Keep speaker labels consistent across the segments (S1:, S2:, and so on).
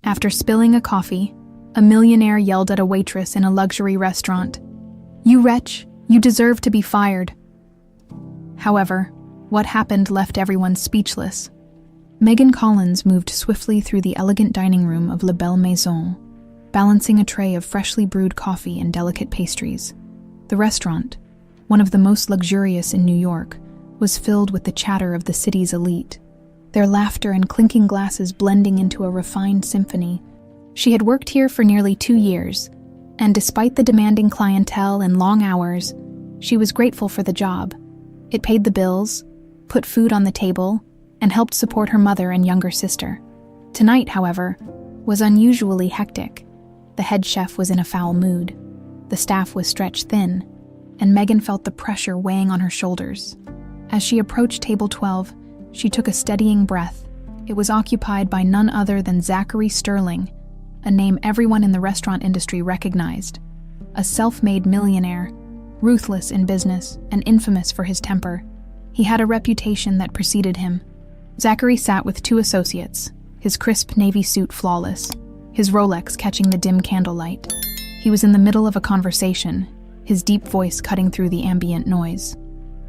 S1: After spilling a coffee, a millionaire yelled at a waitress in a luxury restaurant, "You wretch, you deserve to be fired." However, what happened left everyone speechless. Megan Collins moved swiftly through the elegant dining room of La Belle Maison, balancing a tray of freshly brewed coffee and delicate pastries. The restaurant, one of the most luxurious in New York, was filled with the chatter of the city's elite, their laughter and clinking glasses blending into a refined symphony. She had worked here for nearly 2 years, and despite the demanding clientele and long hours, she was grateful for the job. It paid the bills, put food on the table, and helped support her mother and younger sister. Tonight, however, was unusually hectic. The head chef was in a foul mood. The staff was stretched thin, and Megan felt the pressure weighing on her shoulders. As she approached table 12, she took a steadying breath. It was occupied by none other than Zachary Sterling, a name everyone in the restaurant industry recognized. A self-made millionaire, ruthless in business and infamous for his temper. He had a reputation that preceded him. Zachary sat with 2 associates, his crisp navy suit flawless, his Rolex catching the dim candlelight. He was in the middle of a conversation, his deep voice cutting through the ambient noise.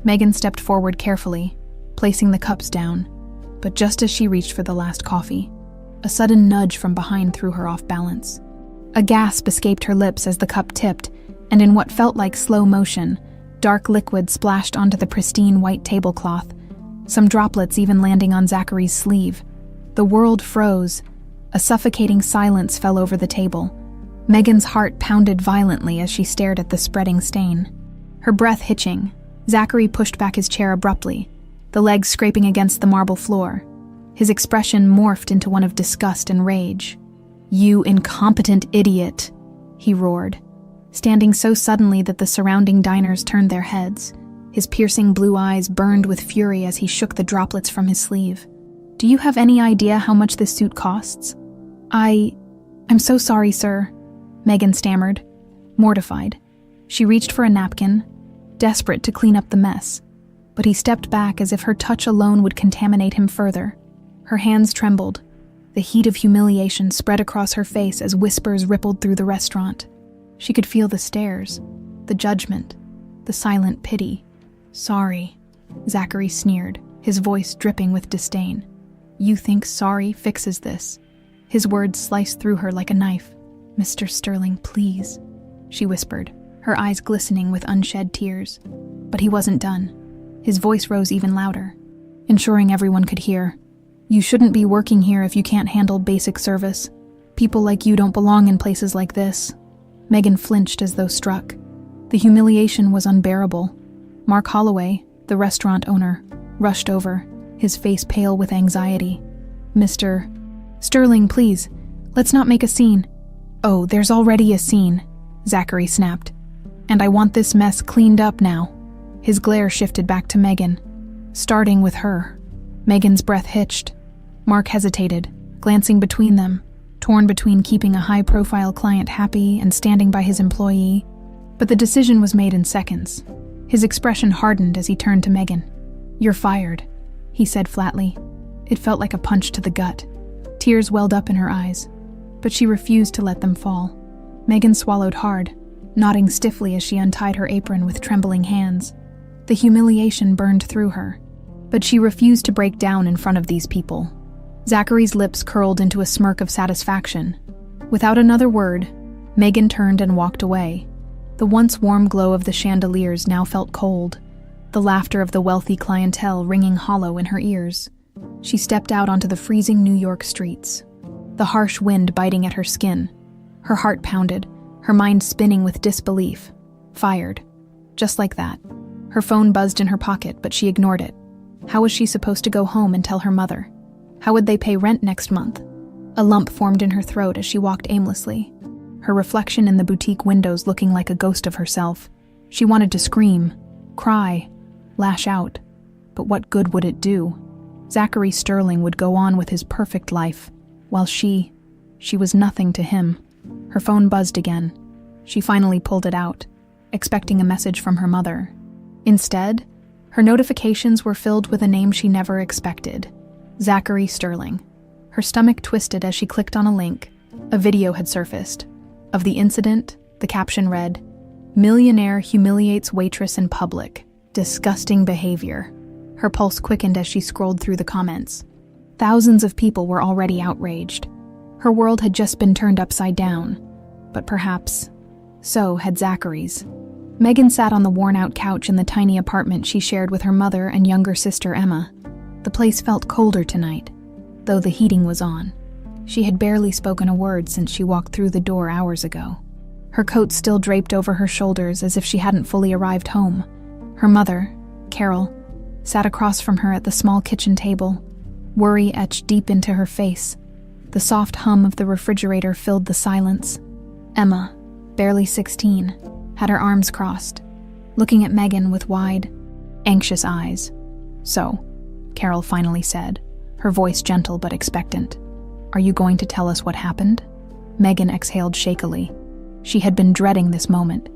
S1: Megan stepped forward carefully, placing the cups down, but just as she reached for the last coffee, a sudden nudge from behind threw her off balance. A gasp escaped her lips as the cup tipped, and in what felt like slow motion, dark liquid splashed onto the pristine white tablecloth, some droplets even landing on Zachary's sleeve. The world froze. A suffocating silence fell over the table. Megan's heart pounded violently as she stared at the spreading stain. Her breath hitching, Zachary pushed back his chair abruptly, the legs scraping against the marble floor. His expression morphed into one of disgust and rage. "You incompetent idiot," he roared, standing so suddenly that the surrounding diners turned their heads. His piercing blue eyes burned with fury as he shook the droplets from his sleeve. "Do you have any idea how much this suit costs?" I'm so sorry, sir," Megan stammered, mortified. She reached for a napkin, desperate to clean up the mess, but he stepped back as if her touch alone would contaminate him further. Her hands trembled. The heat of humiliation spread across her face as whispers rippled through the restaurant. She could feel the stares, the judgment, the silent pity. "Sorry," Zachary sneered, his voice dripping with disdain. "You think sorry fixes this?" His words sliced through her like a knife. "Mr. Sterling, please," she whispered, her eyes glistening with unshed tears. But he wasn't done. His voice rose even louder, ensuring everyone could hear. "You shouldn't be working here if you can't handle basic service. People like you don't belong in places like this." Megan flinched as though struck. The humiliation was unbearable. Mark Holloway, the restaurant owner, rushed over, his face pale with anxiety. "Mr. Sterling, please, let's not make a scene." "Oh, there's already a scene," Zachary snapped. "And I want this mess cleaned up now." His glare shifted back to Megan, starting with her. Megan's breath hitched. Mark hesitated, glancing between them, torn between keeping a high-profile client happy and standing by his employee. But the decision was made in seconds. His expression hardened as he turned to Megan. "You're fired," he said flatly. It felt like a punch to the gut. Tears welled up in her eyes, but she refused to let them fall. Megan swallowed hard, nodding stiffly as she untied her apron with trembling hands. The humiliation burned through her, but she refused to break down in front of these people. Zachary's lips curled into a smirk of satisfaction. Without another word, Megan turned and walked away. The once warm glow of the chandeliers now felt cold, the laughter of the wealthy clientele ringing hollow in her ears. She stepped out onto the freezing New York streets, the harsh wind biting at her skin. Her heart pounded, her mind spinning with disbelief. Fired. Just like that. Her phone buzzed in her pocket, but she ignored it. How was she supposed to go home and tell her mother? How would they pay rent next month? A lump formed in her throat as she walked aimlessly, her reflection in the boutique windows looking like a ghost of herself. She wanted to scream, cry, lash out. But what good would it do? Zachary Sterling would go on with his perfect life, while she was nothing to him. Her phone buzzed again. She finally pulled it out, expecting a message from her mother. Instead, her notifications were filled with a name she never expected. Zachary Sterling. Her stomach twisted as she clicked on a link. A video had surfaced. Of the incident, the caption read, "Millionaire humiliates waitress in public. Disgusting behavior." Her pulse quickened as she scrolled through the comments. Thousands of people were already outraged. Her world had just been turned upside down. But perhaps so had Zachary's. Megan sat on the worn-out couch in the tiny apartment she shared with her mother and younger sister Emma. The place felt colder tonight, though the heating was on. She had barely spoken a word since she walked through the door hours ago. Her coat still draped over her shoulders as if she hadn't fully arrived home. Her mother, Carol, sat across from her at the small kitchen table, worry etched deep into her face. The soft hum of the refrigerator filled the silence. Emma, barely 16, had her arms crossed, looking at Megan with wide, anxious eyes. "So," Carol finally said, her voice gentle but expectant, "are you going to tell us what happened?" Megan exhaled shakily. She had been dreading this moment.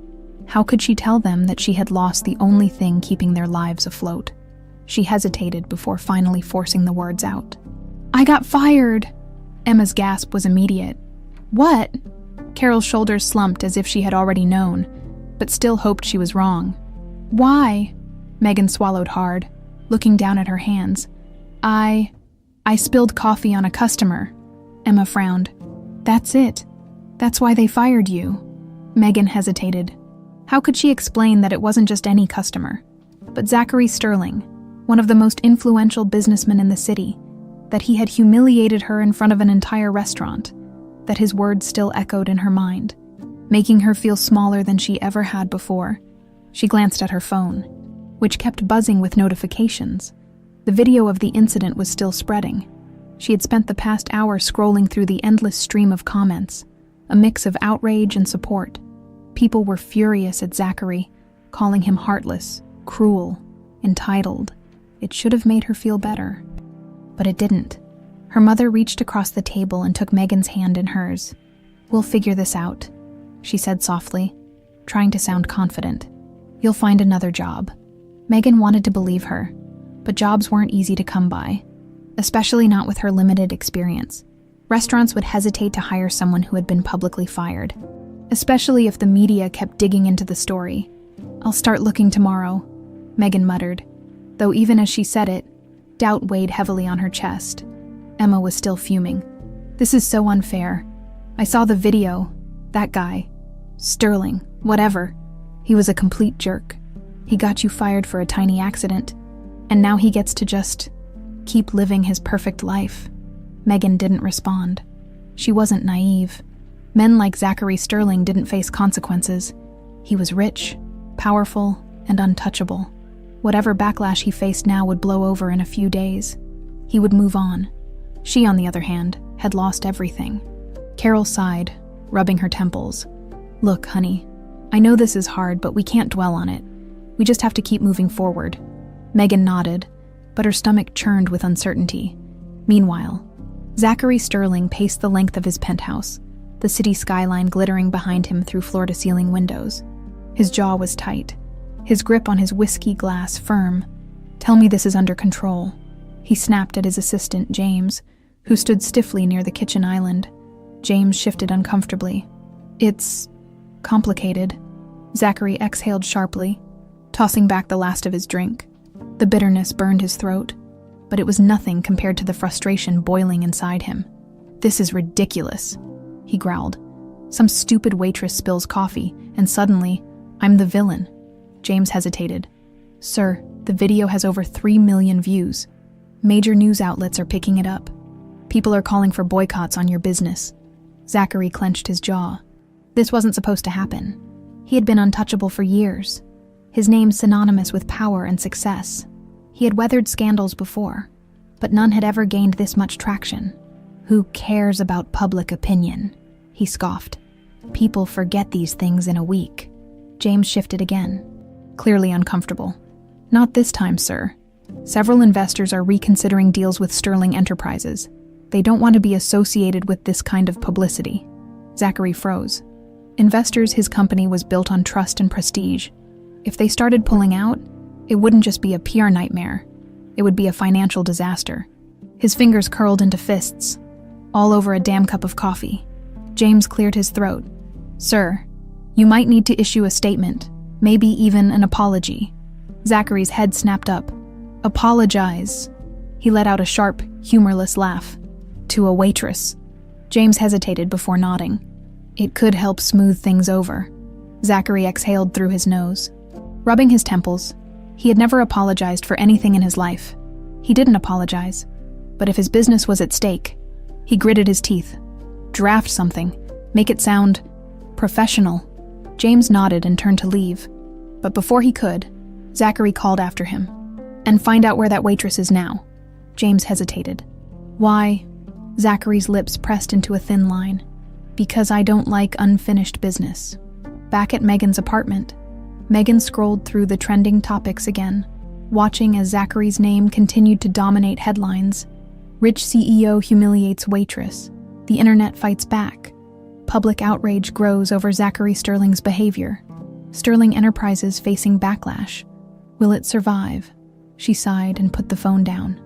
S1: How could she tell them that she had lost the only thing keeping their lives afloat? She hesitated before finally forcing the words out. "I got fired!" Emma's gasp was immediate. "What?" Carol's shoulders slumped as if she had already known, but still hoped she was wrong. "Why?" Megan swallowed hard, looking down at her hands. I spilled coffee on a customer." Emma frowned. "That's it. That's why they fired you." Megan hesitated. How could she explain that it wasn't just any customer, but Zachary Sterling, one of the most influential businessmen in the city, that he had humiliated her in front of an entire restaurant, that his words still echoed in her mind, making her feel smaller than she ever had before. She glanced at her phone, which kept buzzing with notifications. The video of the incident was still spreading. She had spent the past hour scrolling through the endless stream of comments, a mix of outrage and support. People were furious at Zachary, calling him heartless, cruel, entitled. It should have made her feel better. But it didn't. Her mother reached across the table and took Megan's hand in hers. "We'll figure this out," she said softly, trying to sound confident. "You'll find another job." Megan wanted to believe her, but jobs weren't easy to come by, especially not with her limited experience. Restaurants would hesitate to hire someone who had been publicly fired, especially if the media kept digging into the story. "I'll start looking tomorrow," Megan muttered, though even as she said it, doubt weighed heavily on her chest. Emma was still fuming. "This is so unfair. I saw the video. That guy, Sterling, whatever, he was a complete jerk. He got you fired for a tiny accident, and now he gets to just keep living his perfect life." Megan didn't respond. She wasn't naive. Men like Zachary Sterling didn't face consequences. He was rich, powerful, and untouchable. Whatever backlash he faced now would blow over in a few days. He would move on. She, on the other hand, had lost everything. Carol sighed, rubbing her temples. "Look, honey, I know this is hard, but we can't dwell on it. We just have to keep moving forward." Megan nodded, but her stomach churned with uncertainty. Meanwhile, Zachary Sterling paced the length of his penthouse, the city skyline glittering behind him through floor-to-ceiling windows. His jaw was tight, his grip on his whiskey glass firm. "Tell me this is under control," he snapped at his assistant, James, who stood stiffly near the kitchen island. James shifted uncomfortably. "It's complicated." Zachary exhaled sharply, tossing back the last of his drink. The bitterness burned his throat, but it was nothing compared to the frustration boiling inside him. "This is ridiculous," he growled. "Some stupid waitress spills coffee, and suddenly, I'm the villain." James hesitated. "Sir, the video has over 3 million views. Major news outlets are picking it up. People are calling for boycotts on your business." Zachary clenched his jaw. This wasn't supposed to happen. He had been untouchable for years, his name synonymous with power and success. He had weathered scandals before, but none had ever gained this much traction. "Who cares about public opinion?" he scoffed. "People forget these things in a week." James shifted again, clearly uncomfortable. "Not this time, sir. Several investors are reconsidering deals with Sterling Enterprises. They don't want to be associated with this kind of publicity." Zachary froze. Investors, his company was built on trust and prestige. If they started pulling out, it wouldn't just be a PR nightmare. It would be a financial disaster. His fingers curled into fists, all over a damn cup of coffee. James cleared his throat. "Sir, you might need to issue a statement, maybe even an apology." Zachary's head snapped up. "Apologize." He let out a sharp, humorless laugh. "To a waitress." James hesitated before nodding. It could help smooth things over. Zachary exhaled through his nose. Rubbing his temples, he had never apologized for anything in his life. He didn't apologize, but if his business was at stake, he gritted his teeth. Draft something, make it sound professional. James nodded and turned to leave, but before he could, Zachary called after him. "And find out where that waitress is now." James hesitated. "Why?" Zachary's lips pressed into a thin line. "Because I don't like unfinished business." Back at Megan's apartment, Megan scrolled through the trending topics again, watching as Zachary's name continued to dominate headlines. Rich CEO humiliates waitress. The internet fights back. Public outrage grows over Zachary Sterling's behavior. Sterling Enterprises facing backlash. Will it survive? She sighed and put the phone down.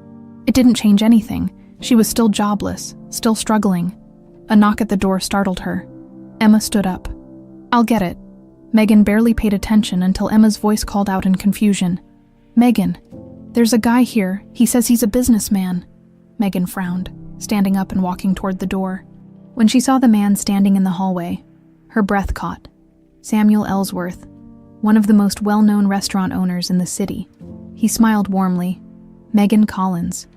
S1: It didn't change anything. She was still jobless, still struggling. A knock at the door startled her. Emma stood up. "I'll get it." Megan barely paid attention until Emma's voice called out in confusion. "Megan, there's a guy here. He says he's a businessman." Megan frowned, standing up and walking toward the door. When she saw the man standing in the hallway, her breath caught. Samuel Ellsworth, one of the most well-known restaurant owners in the city. He smiled warmly. "Megan Collins."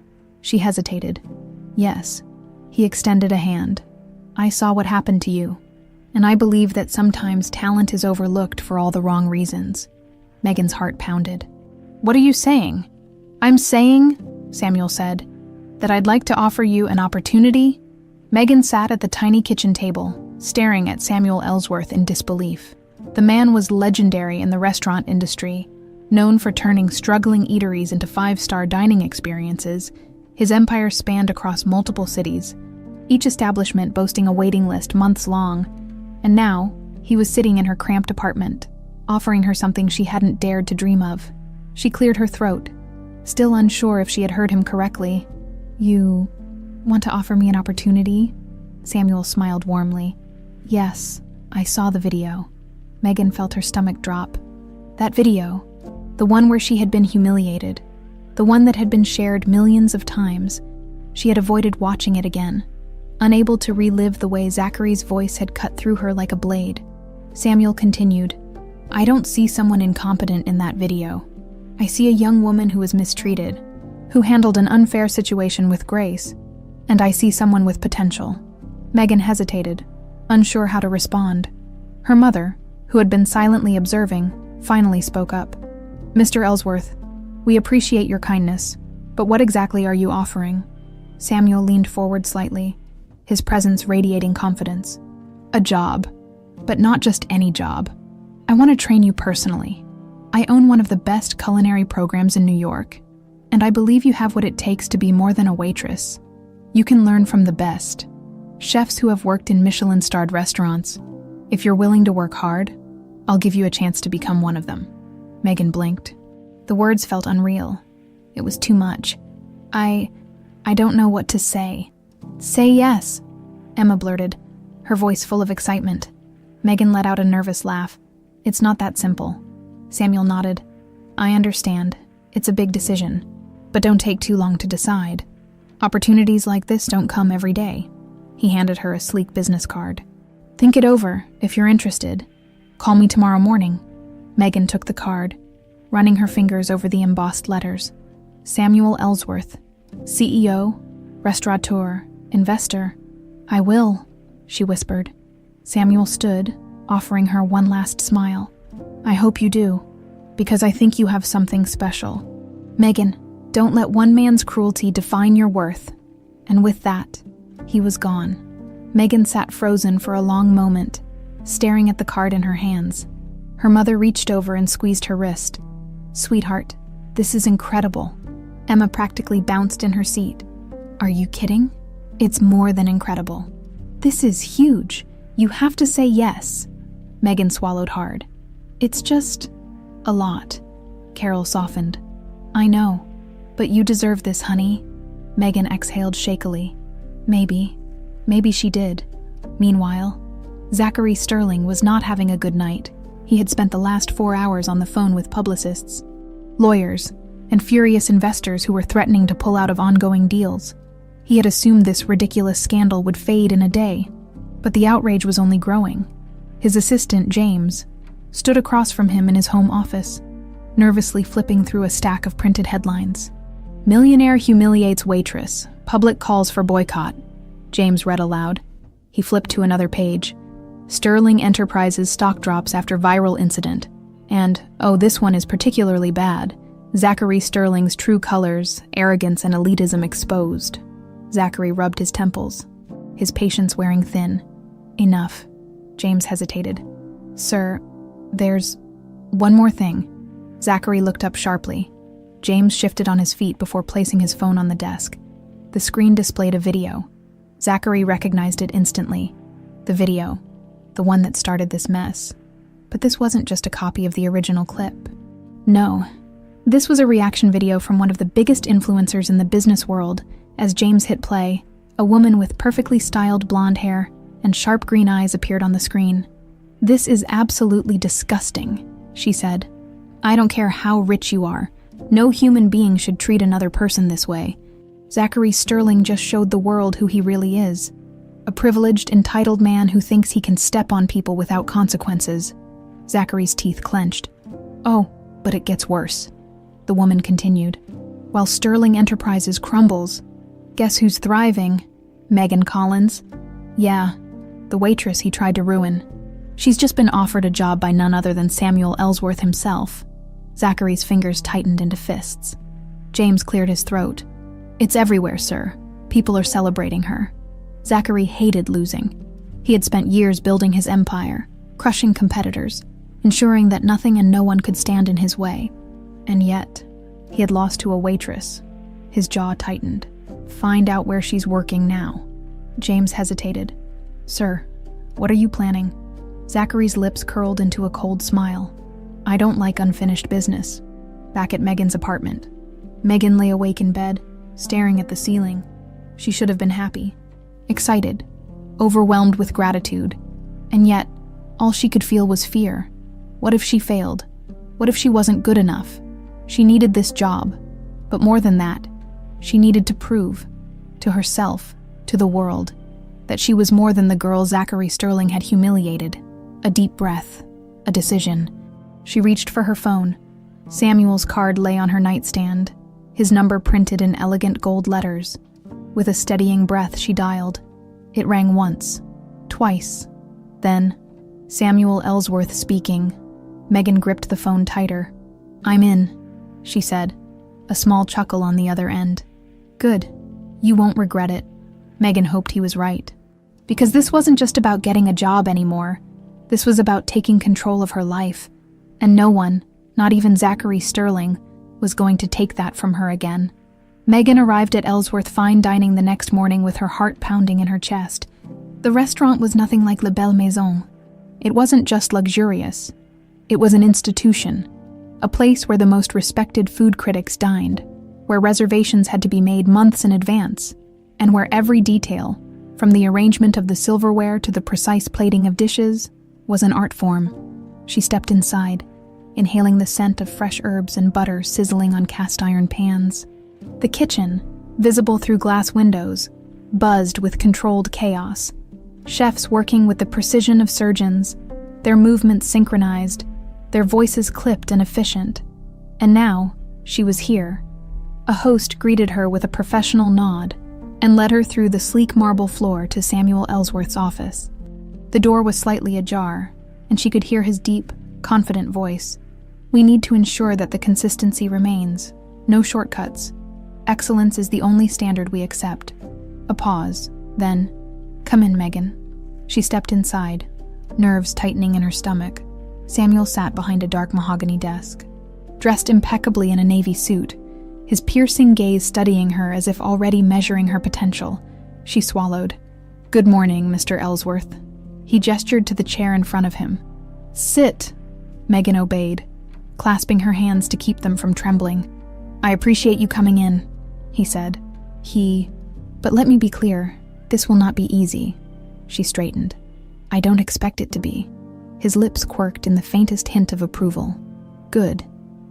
S1: She hesitated. "Yes." He extended a hand. "I saw what happened to you, and I believe that sometimes talent is overlooked for all the wrong reasons." Megan's heart pounded. "What are you saying?" "I'm saying," Samuel said, "that I'd like to offer you an opportunity." Megan sat at the tiny kitchen table, staring at Samuel Ellsworth in disbelief. The man was legendary in the restaurant industry, known for turning struggling eateries into five-star dining experiences. His empire spanned across multiple cities, each establishment boasting a waiting list months long, and now he was sitting in her cramped apartment, offering her something she hadn't dared to dream of. She cleared her throat, still unsure if she had heard him correctly. "You want to offer me an opportunity?" Samuel smiled warmly. "Yes, I saw the video." Megan felt her stomach drop. That video, the one where she had been humiliated, the one that had been shared millions of times, she had avoided watching it again, unable to relive the way Zachary's voice had cut through her like a blade. Samuel continued, "I don't see someone incompetent in that video. I see a young woman who was mistreated, who handled an unfair situation with grace, and I see someone with potential." Megan hesitated, unsure how to respond. Her mother, who had been silently observing, finally spoke up. "Mr. Ellsworth, we appreciate your kindness, but what exactly are you offering?" Samuel leaned forward slightly, his presence radiating confidence. "A job, but not just any job. I want to train you personally. I own one of the best culinary programs in New York, and I believe you have what it takes to be more than a waitress. You can learn from the best, chefs who have worked in Michelin-starred restaurants. If you're willing to work hard, I'll give you a chance to become one of them." Megan blinked. The words felt unreal. It was too much. I don't know what to say." "Say yes," Emma blurted, her voice full of excitement. Megan let out a nervous laugh. "It's not that simple." Samuel nodded. "I understand. It's a big decision, but don't take too long to decide. Opportunities like this don't come every day." He handed her a sleek business card. "Think it over if you're interested. Call me tomorrow morning." Megan took the card, running her fingers over the embossed letters. Samuel Ellsworth, CEO, restaurateur, investor. "I will," she whispered. Samuel stood, offering her one last smile. "I hope you do, because I think you have something special. Megan, don't let one man's cruelty define your worth." And with that, he was gone. Megan sat frozen for a long moment, staring at the card in her hands. Her mother reached over and squeezed her wrist. "Sweetheart, this is incredible." Emma practically bounced in her seat. "Are you kidding? It's more than incredible. This is huge. You have to say yes." Megan swallowed hard. "It's just a lot." Carol softened. "I know, but you deserve this, honey." Megan exhaled shakily. "Maybe, Maybe she did. Meanwhile, Zachary Sterling was not having a good night. He had spent the last 4 hours on the phone with publicists, lawyers, and furious investors who were threatening to pull out of ongoing deals. He had assumed this ridiculous scandal would fade in a day, but the outrage was only growing. His assistant, James, stood across from him in his home office, nervously flipping through a stack of printed headlines. "Millionaire humiliates waitress. Public calls for boycott," James read aloud. He flipped to another page. "Sterling Enterprises stock drops after viral incident." And, oh, this one is particularly bad. "Zachary Sterling's true colors, arrogance and elitism exposed." Zachary rubbed his temples, his patience wearing thin. "Enough." James hesitated. "Sir, there's one more thing." Zachary looked up sharply. James shifted on his feet before placing his phone on the desk. The screen displayed a video. Zachary recognized it instantly. The video. The one that started this mess. But this wasn't just a copy of the original clip. No. This was a reaction video from one of the biggest influencers in the business world. As James hit play, a woman with perfectly styled blonde hair and sharp green eyes appeared on the screen. "This is absolutely disgusting," she said. "I don't care how rich you are. No human being should treat another person this way. Zachary Sterling just showed the world who he really is. A privileged, entitled man who thinks he can step on people without consequences." Zachary's teeth clenched. "Oh, but it gets worse," the woman continued. "While Sterling Enterprises crumbles, guess who's thriving? Megan Collins. Yeah, the waitress he tried to ruin. She's just been offered a job by none other than Samuel Ellsworth himself." Zachary's fingers tightened into fists. James cleared his throat. "It's everywhere, sir. People are celebrating her." Zachary hated losing. He had spent years building his empire, crushing competitors, ensuring that nothing and no one could stand in his way. And yet, he had lost to a waitress. His jaw tightened. "Find out where she's working now." James hesitated. "Sir, what are you planning?" Zachary's lips curled into a cold smile. "I don't like unfinished business." Back at Megan's apartment, Megan lay awake in bed, staring at the ceiling. She should have been happy, excited, overwhelmed with gratitude, and yet, all she could feel was fear. What if she failed? What if she wasn't good enough? She needed this job, but more than that, she needed to prove, to herself, to the world, that she was more than the girl Zachary Sterling had humiliated. A deep breath, a decision. She reached for her phone. Samuel's card lay on her nightstand, his number printed in elegant gold letters. With a steadying breath, she dialed. It rang once, twice. Then, Samuel Ellsworth speaking. Megan gripped the phone tighter. "I'm in," she said, a small chuckle on the other end. "Good. You won't regret it." Megan hoped he was right. Because this wasn't just about getting a job anymore. This was about taking control of her life. And no one, not even Zachary Sterling, was going to take that from her again. Megan arrived at Ellsworth Fine Dining the next morning with her heart pounding in her chest. The restaurant was nothing like La Belle Maison. It wasn't just luxurious. It was an institution, a place where the most respected food critics dined, where reservations had to be made months in advance, and where every detail, from the arrangement of the silverware to the precise plating of dishes, was an art form. She stepped inside, inhaling the scent of fresh herbs and butter sizzling on cast-iron pans. The kitchen, visible through glass windows, buzzed with controlled chaos. Chefs working with the precision of surgeons, their movements synchronized, their voices clipped and efficient. And now, she was here. A host greeted her with a professional nod and led her through the sleek marble floor to Samuel Ellsworth's office. The door was slightly ajar, and she could hear his deep, confident voice. "We need to ensure that the consistency remains. No shortcuts. Excellence is the only standard we accept." A pause, then, "Come in, Megan." She stepped inside, nerves tightening in her stomach. Samuel sat behind a dark mahogany desk. Dressed impeccably in a navy suit, his piercing gaze studying her as if already measuring her potential, she swallowed. "Good morning, Mr. Ellsworth." He gestured to the chair in front of him. "Sit." Megan obeyed, clasping her hands to keep them from trembling. "I appreciate you coming in," he said. But let me be clear, This will not be easy. She straightened. I don't expect it to be. His lips quirked in the faintest hint of approval. Good,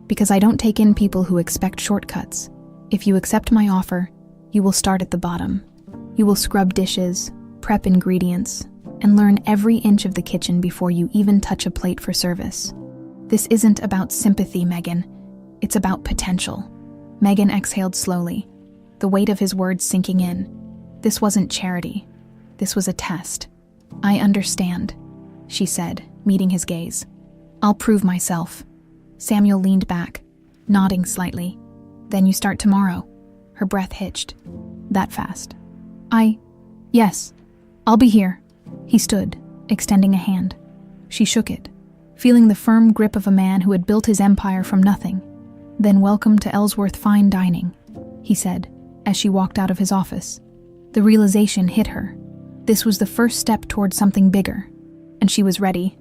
S1: because I don't take in people who expect shortcuts. If you accept my offer, you will start at the bottom. You will scrub dishes, prep ingredients, and learn every inch of the kitchen before you even touch a plate for service. This isn't about sympathy, Megan. It's about potential. Megan exhaled slowly, the weight of his words sinking in. This wasn't charity. This was a test. I understand, she said, meeting his gaze. I'll prove myself. Samuel leaned back, nodding slightly. Then you start tomorrow. Her breath hitched. That fast. Yes, I'll be here. He stood, extending a hand. She shook it, feeling the firm grip of a man who had built his empire from nothing. Then welcome to Ellsworth Fine Dining, he said, as she walked out of his office. The realization hit her. This was the first step toward something bigger, and she was ready.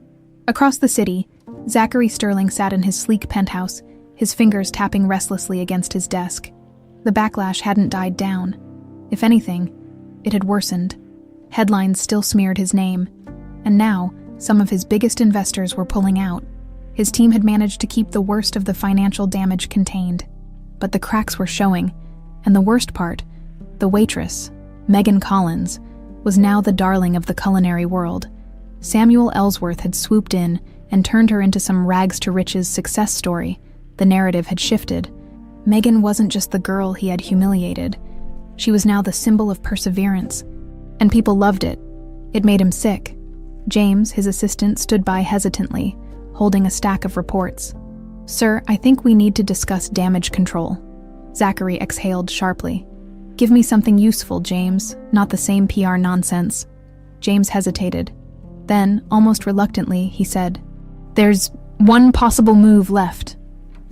S1: Across the city, Zachary Sterling sat in his sleek penthouse, his fingers tapping restlessly against his desk. The backlash hadn't died down. If anything, it had worsened. Headlines still smeared his name, and now some of his biggest investors were pulling out. His team had managed to keep the worst of the financial damage contained, but the cracks were showing, and the worst part, the waitress, Megan Collins, was now the darling of the culinary world. Samuel Ellsworth had swooped in and turned her into some rags-to-riches success story. The narrative had shifted. Megan wasn't just the girl he had humiliated. She was now the symbol of perseverance, and people loved it. It made him sick. James, his assistant, stood by hesitantly, holding a stack of reports. Sir, I think we need to discuss damage control. Zachary exhaled sharply. Give me something useful, James, not the same PR nonsense. James hesitated. Then, almost reluctantly, he said, There's one possible move left.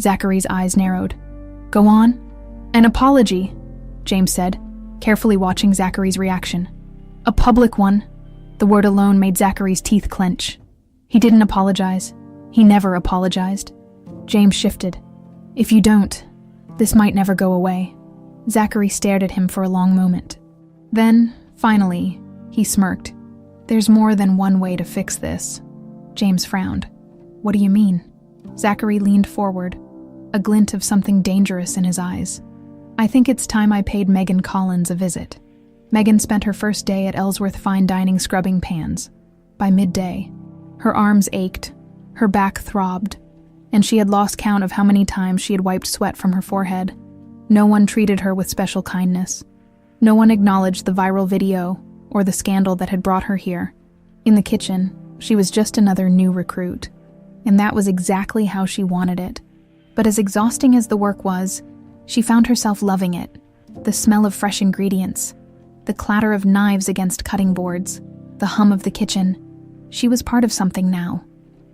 S1: Zachary's eyes narrowed. Go on. An apology, James said, carefully watching Zachary's reaction. A public one. The word alone made Zachary's teeth clench. He didn't apologize. He never apologized. James shifted. If you don't, this might never go away. Zachary stared at him for a long moment. Then, finally, he smirked. There's more than one way to fix this. James frowned. What do you mean? Zachary leaned forward, a glint of something dangerous in his eyes. I think it's time I paid Megan Collins a visit. Megan spent her first day at Ellsworth Fine Dining scrubbing pans. By midday, her arms ached, her back throbbed, and she had lost count of how many times she had wiped sweat from her forehead. No one treated her with special kindness. No one acknowledged the viral video or the scandal that had brought her here. In the kitchen, she was just another new recruit. And that was exactly how she wanted it. But as exhausting as the work was, she found herself loving it. The smell of fresh ingredients, the clatter of knives against cutting boards, the hum of the kitchen. She was part of something now.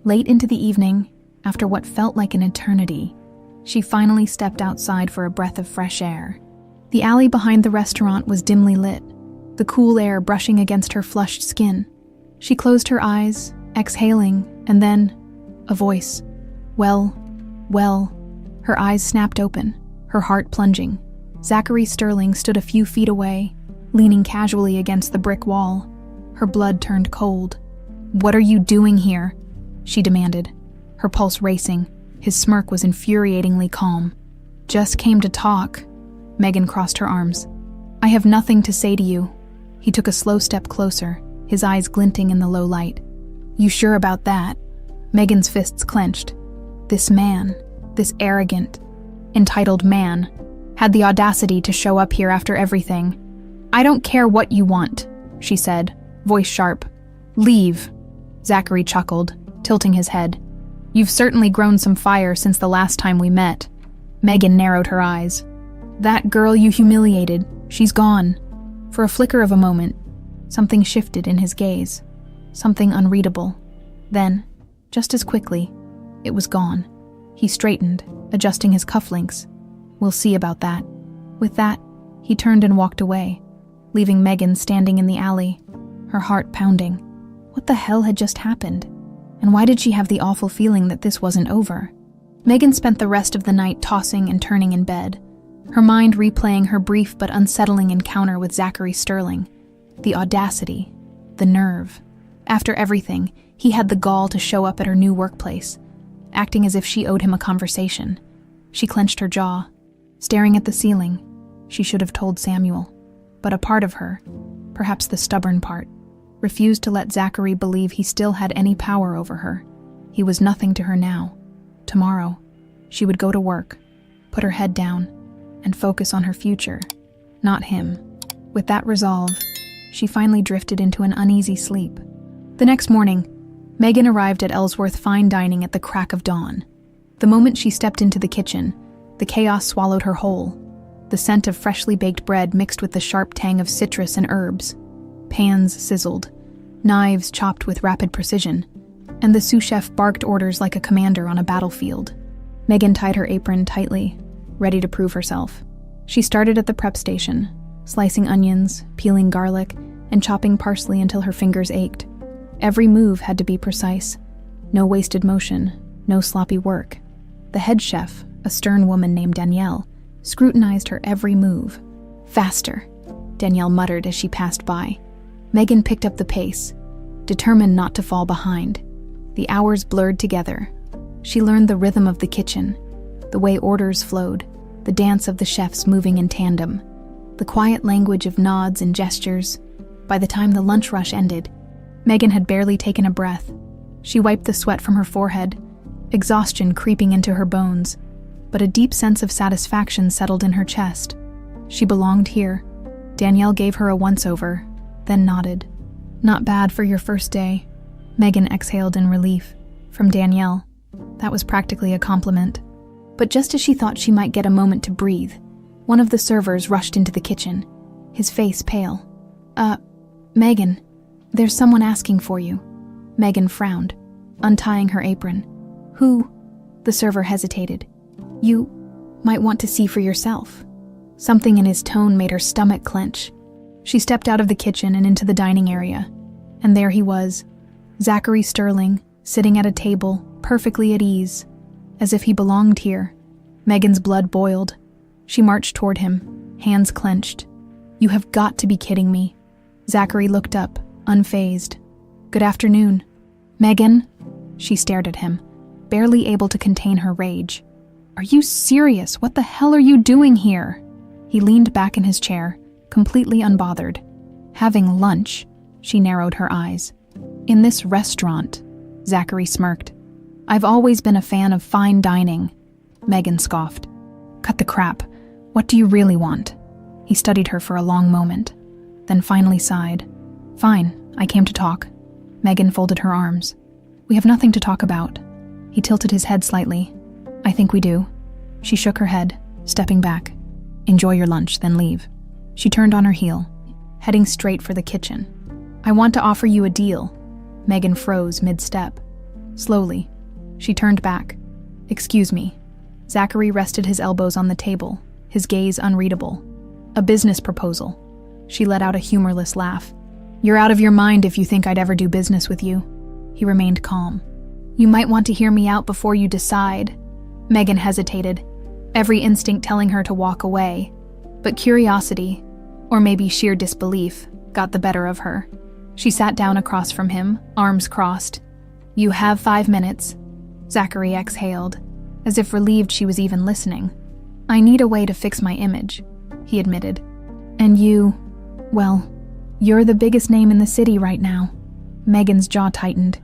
S1: Late into the evening, after what felt like an eternity, she finally stepped outside for a breath of fresh air. The alley behind the restaurant was dimly lit, the cool air brushing against her flushed skin. She closed her eyes, exhaling, and then, a voice. Well. Her eyes snapped open, her heart plunging. Zachary Sterling stood a few feet away, leaning casually against the brick wall. Her blood turned cold. What are you doing here? She demanded, her pulse racing. His smirk was infuriatingly calm. Just came to talk. Megan crossed her arms. I have nothing to say to you. He took a slow step closer, his eyes glinting in the low light. You sure about that? Megan's fists clenched. This man, this arrogant, entitled man, had the audacity to show up here after everything. I don't care what you want, she said, voice sharp. Leave. Zachary chuckled, tilting his head. You've certainly grown some fire since the last time we met. Megan narrowed her eyes. That girl you humiliated, she's gone. For a flicker of a moment, something shifted in his gaze, something unreadable. Then, just as quickly, it was gone. He straightened, adjusting his cufflinks. We'll see about that. With that, he turned and walked away, leaving Megan standing in the alley, her heart pounding. What the hell had just happened? And why did she have the awful feeling that this wasn't over? Megan spent the rest of the night tossing and turning in bed, her mind replaying her brief but unsettling encounter with Zachary Sterling. The audacity, the nerve. After everything, he had the gall to show up at her new workplace, acting as if she owed him a conversation. She clenched her jaw, staring at the ceiling. She should have told Samuel, but a part of her, perhaps the stubborn part, refused to let Zachary believe he still had any power over her. He was nothing to her now. Tomorrow, she would go to work, put her head down, and focus on her future, not him. With that resolve, she finally drifted into an uneasy sleep. The next morning, Megan arrived at Ellsworth Fine Dining at the crack of dawn. The moment she stepped into the kitchen, the chaos swallowed her whole. The scent of freshly baked bread mixed with the sharp tang of citrus and herbs. Pans sizzled, knives chopped with rapid precision, and the sous chef barked orders like a commander on a battlefield. Megan tied her apron tightly, ready to prove herself. She started at the prep station, slicing onions, peeling garlic, and chopping parsley until her fingers ached. Every move had to be precise. No wasted motion, no sloppy work. The head chef, a stern woman named Danielle, scrutinized her every move. "Faster," Danielle muttered as she passed by. Megan picked up the pace, determined not to fall behind. The hours blurred together. She learned the rhythm of the kitchen, the way orders flowed, the dance of the chefs moving in tandem, the quiet language of nods and gestures. By the time the lunch rush ended, Megan had barely taken a breath. She wiped the sweat from her forehead, exhaustion creeping into her bones, but a deep sense of satisfaction settled in her chest. She belonged here. Danielle gave her a once-over, then nodded. "Not bad for your first day," Megan exhaled in relief. From Danielle, that was practically a compliment. But just as she thought she might get a moment to breathe, one of the servers rushed into the kitchen, his face pale. Megan, there's someone asking for you." Megan frowned, untying her apron. "Who?" The server hesitated. "You might want to see for yourself." Something in his tone made her stomach clench. She stepped out of the kitchen and into the dining area, and there he was, Zachary Sterling, sitting at a table, perfectly at ease, as if he belonged here. Megan's blood boiled. She marched toward him, hands clenched. "You have got to be kidding me." Zachary looked up, unfazed. "Good afternoon." "Megan?" She stared at him, barely able to contain her rage. "Are you serious? What the hell are you doing here?" He leaned back in his chair, completely unbothered. "Having lunch," she narrowed her eyes. "In this restaurant," Zachary smirked. "I've always been a fan of fine dining." Megan scoffed. "Cut the crap. What do you really want?" He studied her for a long moment, then finally sighed. "Fine, I came to talk." Megan folded her arms. "We have nothing to talk about." He tilted his head slightly. "I think we do." She shook her head, stepping back. "Enjoy your lunch, then leave." She turned on her heel, heading straight for the kitchen. "I want to offer you a deal." Megan froze mid-step. Slowly, she turned back. "Excuse me." Zachary rested his elbows on the table, his gaze unreadable. "A business proposal." She let out a humorless laugh. "You're out of your mind if you think I'd ever do business with you." He remained calm. "You might want to hear me out before you decide." Megan hesitated, every instinct telling her to walk away. But curiosity, or maybe sheer disbelief, got the better of her. She sat down across from him, arms crossed. "You have 5 minutes." Zachary exhaled, as if relieved she was even listening. "I need a way to fix my image," he admitted. "And you, well, you're the biggest name in the city right now." Megan's jaw tightened.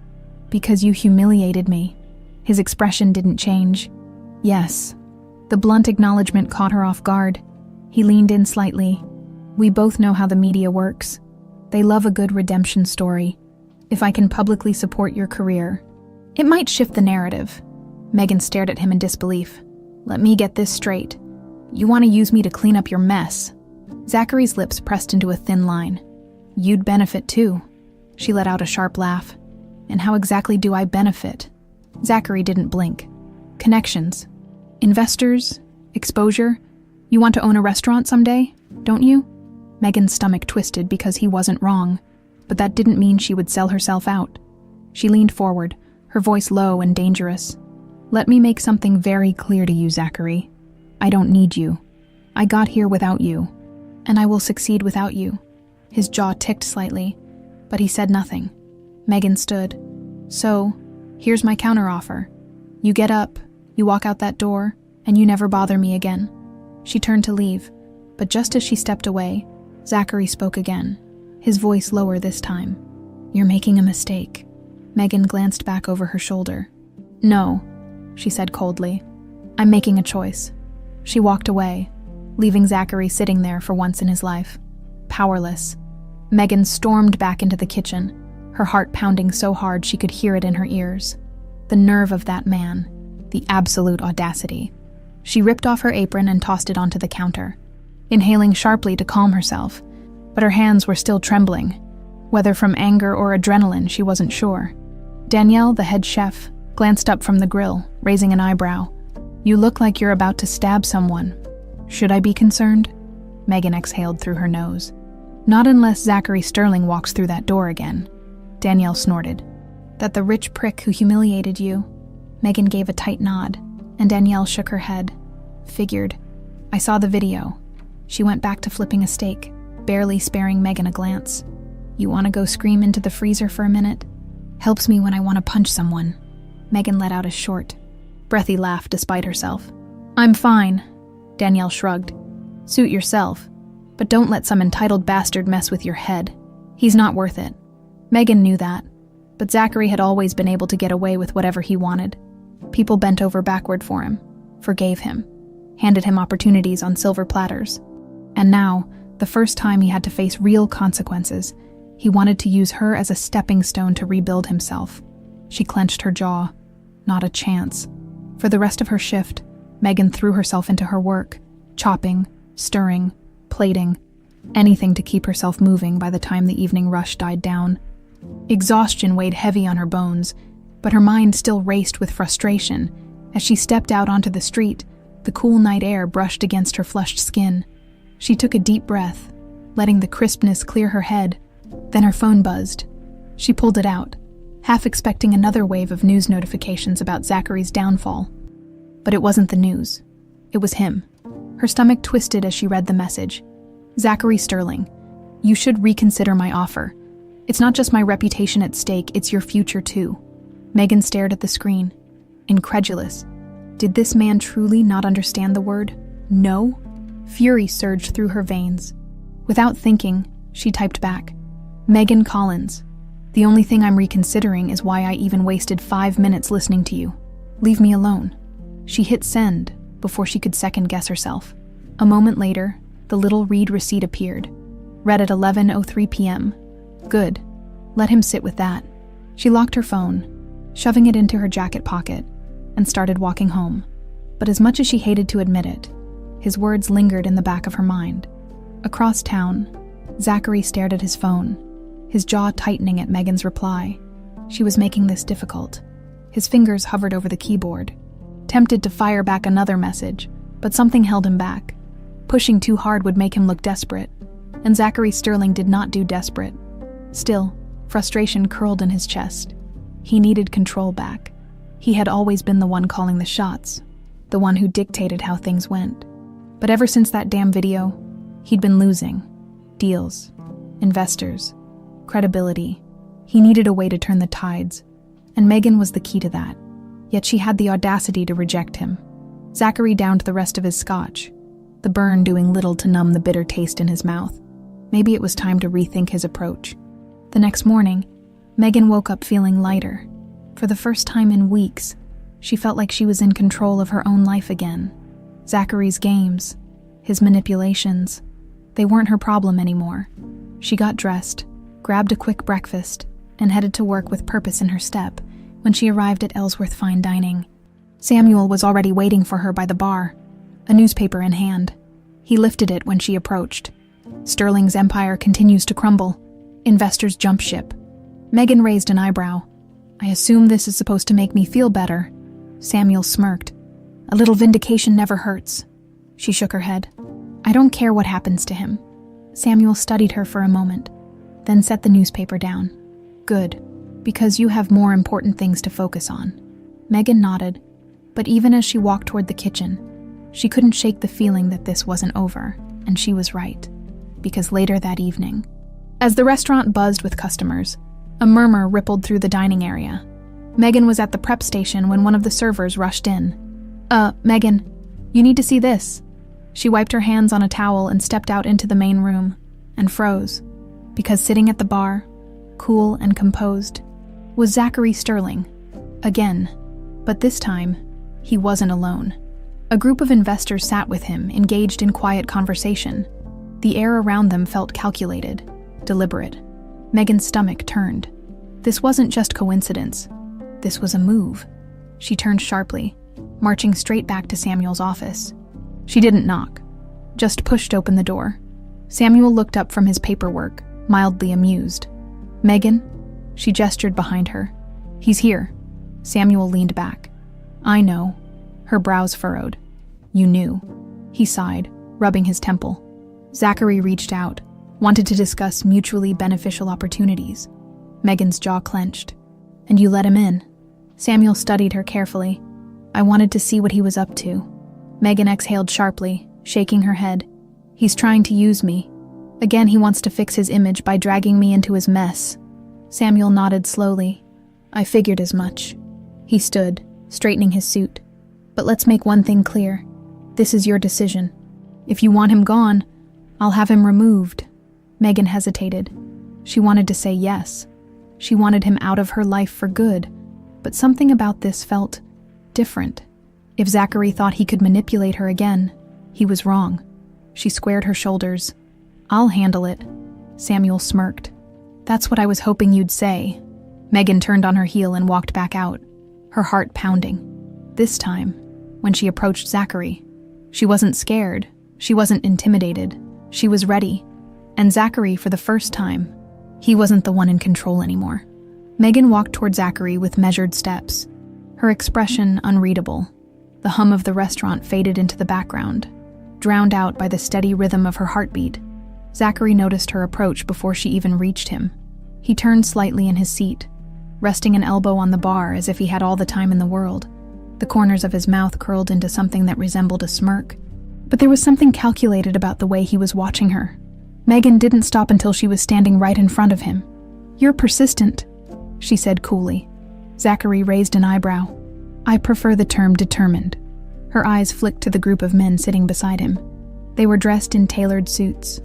S1: "Because you humiliated me." His expression didn't change. "Yes." The blunt acknowledgement caught her off guard. He leaned in slightly. "We both know how the media works. They love a good redemption story. If I can publicly support your career, it might shift the narrative." Megan stared at him in disbelief. "Let me get this straight. You want to use me to clean up your mess?" Zachary's lips pressed into a thin line. "You'd benefit too." She let out a sharp laugh. "And how exactly do I benefit?" Zachary didn't blink. "Connections. Investors. Exposure. You want to own a restaurant someday, don't you?" Megan's stomach twisted because he wasn't wrong, but that didn't mean she would sell herself out. She leaned forward, her voice low and dangerous. "Let me make something very clear to you, Zachary. I don't need you. I got here without you, and I will succeed without you." His jaw ticked slightly, but he said nothing. Megan stood. "So, here's my counteroffer. You get up, you walk out that door, and you never bother me again." She turned to leave, but just as she stepped away, Zachary spoke again, his voice lower this time. "You're making a mistake." Megan glanced back over her shoulder. "No," she said coldly. "I'm making a choice." She walked away, leaving Zachary sitting there for once in his life, powerless. Megan stormed back into the kitchen, her heart pounding so hard she could hear it in her ears. The nerve of that man, the absolute audacity. She ripped off her apron and tossed it onto the counter, inhaling sharply to calm herself, but her hands were still trembling. Whether from anger or adrenaline, she wasn't sure. Danielle, the head chef, glanced up from the grill, raising an eyebrow. "You look like you're about to stab someone. Should I be concerned?" Megan exhaled through her nose. "Not unless Zachary Sterling walks through that door again." Danielle snorted. "That the rich prick who humiliated you?" Megan gave a tight nod, and Danielle shook her head. "Figured. I saw the video." She went back to flipping a steak, barely sparing Megan a glance. "You want to go scream into the freezer for a minute? Helps me when I want to punch someone." Megan let out a short, breathy laugh despite herself. "I'm fine." Danielle shrugged. "Suit yourself, but don't let some entitled bastard mess with your head. He's not worth it." Megan knew that, but Zachary had always been able to get away with whatever he wanted. People bent over backward for him, forgave him, handed him opportunities on silver platters. And now, the first time he had to face real consequences, he wanted to use her as a stepping stone to rebuild himself. She clenched her jaw. Not a chance. For the rest of her shift, Megan threw herself into her work, chopping, stirring, plating, anything to keep herself moving by the time the evening rush died down. Exhaustion weighed heavy on her bones, but her mind still raced with frustration. As she stepped out onto the street, the cool night air brushed against her flushed skin. She took a deep breath, letting the crispness clear her head. Then her phone buzzed. She pulled it out, half expecting another wave of news notifications about Zachary's downfall. But it wasn't the news. It was him. Her stomach twisted as she read the message. "Zachary Sterling, you should reconsider my offer. It's not just my reputation at stake, it's your future too." Megan stared at the screen, incredulous. Did this man truly not understand the word no? Fury surged through her veins. Without thinking, she typed back, "Megan Collins, the only thing I'm reconsidering is why I even wasted 5 minutes listening to you. Leave me alone." She hit send before she could second-guess herself. A moment later, the little read receipt appeared, read at 11:03 p.m. Good. Let him sit with that. She locked her phone, shoving it into her jacket pocket, and started walking home. But as much as she hated to admit it, his words lingered in the back of her mind. Across town, Zachary stared at his phone, his jaw tightening at Megan's reply. She was making this difficult. His fingers hovered over the keyboard, tempted to fire back another message, but something held him back. Pushing too hard would make him look desperate, and Zachary Sterling did not do desperate. Still, frustration curled in his chest. He needed control back. He had always been the one calling the shots, the one who dictated how things went. But ever since that damn video, he'd been losing. Deals, investors, credibility. He needed a way to turn the tides, and Megan was the key to that. Yet she had the audacity to reject him. Zachary downed the rest of his scotch, the burn doing little to numb the bitter taste in his mouth. Maybe it was time to rethink his approach. The next morning, Megan woke up feeling lighter. For the first time in weeks, she felt like she was in control of her own life again. Zachary's games, his manipulations, they weren't her problem anymore. She got dressed, grabbed a quick breakfast, and headed to work with purpose in her step when she arrived at Ellsworth Fine Dining. Samuel was already waiting for her by the bar, a newspaper in hand. He lifted it when she approached. Sterling's empire continues to crumble. Investors jump ship. Megan raised an eyebrow. "I assume this is supposed to make me feel better." Samuel smirked. "A little vindication never hurts." She shook her head. "I don't care what happens to him." Samuel studied her for a moment, then set the newspaper down. "Good, because you have more important things to focus on." Megan nodded, but even as she walked toward the kitchen, she couldn't shake the feeling that this wasn't over, and she was right. Because later that evening, As the restaurant buzzed with customers, a murmur rippled through the dining area. Megan was at the prep station when one of the servers rushed in. Megan, you need to see this." She wiped her hands on a towel and stepped out into the main room, and froze, because sitting at the bar, cool and composed, was Zachary Sterling. Again, but this time, he wasn't alone. A group of investors sat with him, engaged in quiet conversation. The air around them felt calculated, deliberate. Megan's stomach turned. This wasn't just coincidence. This was a move. She turned sharply, marching straight back to Samuel's office. She didn't knock, just pushed open the door. Samuel looked up from his paperwork, mildly amused. "Megan?" She gestured behind her. "He's here." Samuel leaned back. "I know." Her brows furrowed. "You knew." He sighed, rubbing his temple. Zachary reached out, wanted to discuss mutually beneficial opportunities. Megan's jaw clenched. "And you let him in?" Samuel studied her carefully. "I wanted to see what he was up to." Megan exhaled sharply, shaking her head. "He's trying to use me. Again, he wants to fix his image by dragging me into his mess." Samuel nodded slowly. "I figured as much." He stood, straightening his suit. "But let's make one thing clear. This is your decision. If you want him gone, I'll have him removed." Megan hesitated. She wanted to say yes. She wanted him out of her life for good, but something about this felt different. If Zachary thought he could manipulate her again, he was wrong. She squared her shoulders. "I'll handle it." Samuel smirked. "That's what I was hoping you'd say." Megan turned on her heel and walked back out, her heart pounding. This time, when she approached Zachary, she wasn't scared, she wasn't intimidated, she was ready. And Zachary, for the first time, he wasn't the one in control anymore. Megan walked toward Zachary with measured steps, her expression unreadable. The hum of the restaurant faded into the background, drowned out by the steady rhythm of her heartbeat. Zachary noticed her approach before she even reached him. He turned slightly in his seat, resting an elbow on the bar as if he had all the time in the world. The corners of his mouth curled into something that resembled a smirk. But there was something calculated about the way he was watching her. Megan didn't stop until she was standing right in front of him. "You're persistent," she said coolly. Zachary raised an eyebrow. "I prefer the term determined." Her eyes flicked to the group of men sitting beside him. They were dressed in tailored suits,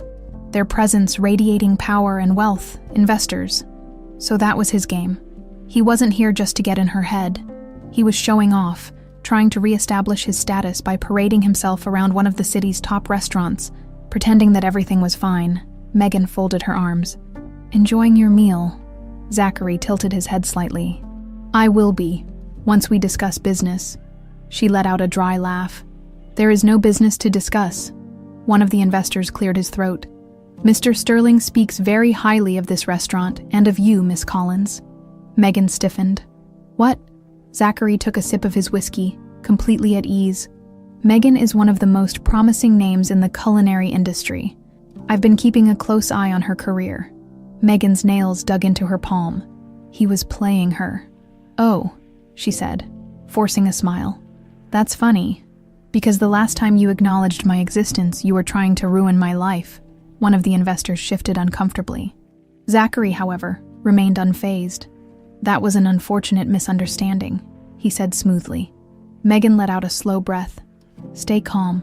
S1: their presence radiating power and wealth, investors. So that was his game. He wasn't here just to get in her head. He was showing off, trying to reestablish his status by parading himself around one of the city's top restaurants, pretending that everything was fine. Megan folded her arms. "Enjoying your meal?" Zachary tilted his head slightly. "I will be, once we discuss business." She let out a dry laugh. "There is no business to discuss." One of the investors cleared his throat. "Mr. Sterling speaks very highly of this restaurant and of you, Miss Collins." Megan stiffened. "What?" Zachary took a sip of his whiskey, completely at ease. "Megan is one of the most promising names in the culinary industry. I've been keeping a close eye on her career." Megan's nails dug into her palm. He was playing her. "Oh," she said, forcing a smile. "That's funny, because the last time you acknowledged my existence, you were trying to ruin my life." One of the investors shifted uncomfortably. Zachary, however, remained unfazed. "That was an unfortunate misunderstanding," he said smoothly. Megan let out a slow breath. "Stay calm.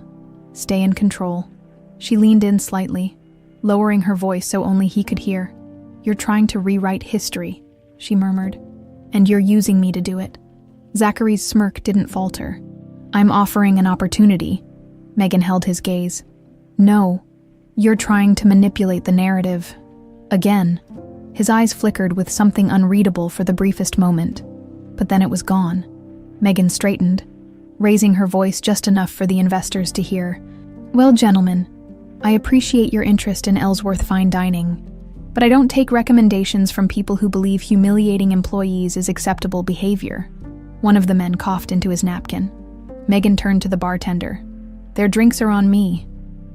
S1: Stay in control." She leaned in slightly, lowering her voice so only he could hear. "You're trying to rewrite history," she murmured, "and you're using me to do it." Zachary's smirk didn't falter. "I'm offering an opportunity." Megan held his gaze. "No, you're trying to manipulate the narrative." Again. His eyes flickered with something unreadable for the briefest moment, but then it was gone. Megan straightened, raising her voice just enough for the investors to hear. "Well, gentlemen, I appreciate your interest in Ellsworth Fine Dining, but I don't take recommendations from people who believe humiliating employees is acceptable behavior." One of the men coughed into his napkin. Megan turned to the bartender. "Their drinks are on me.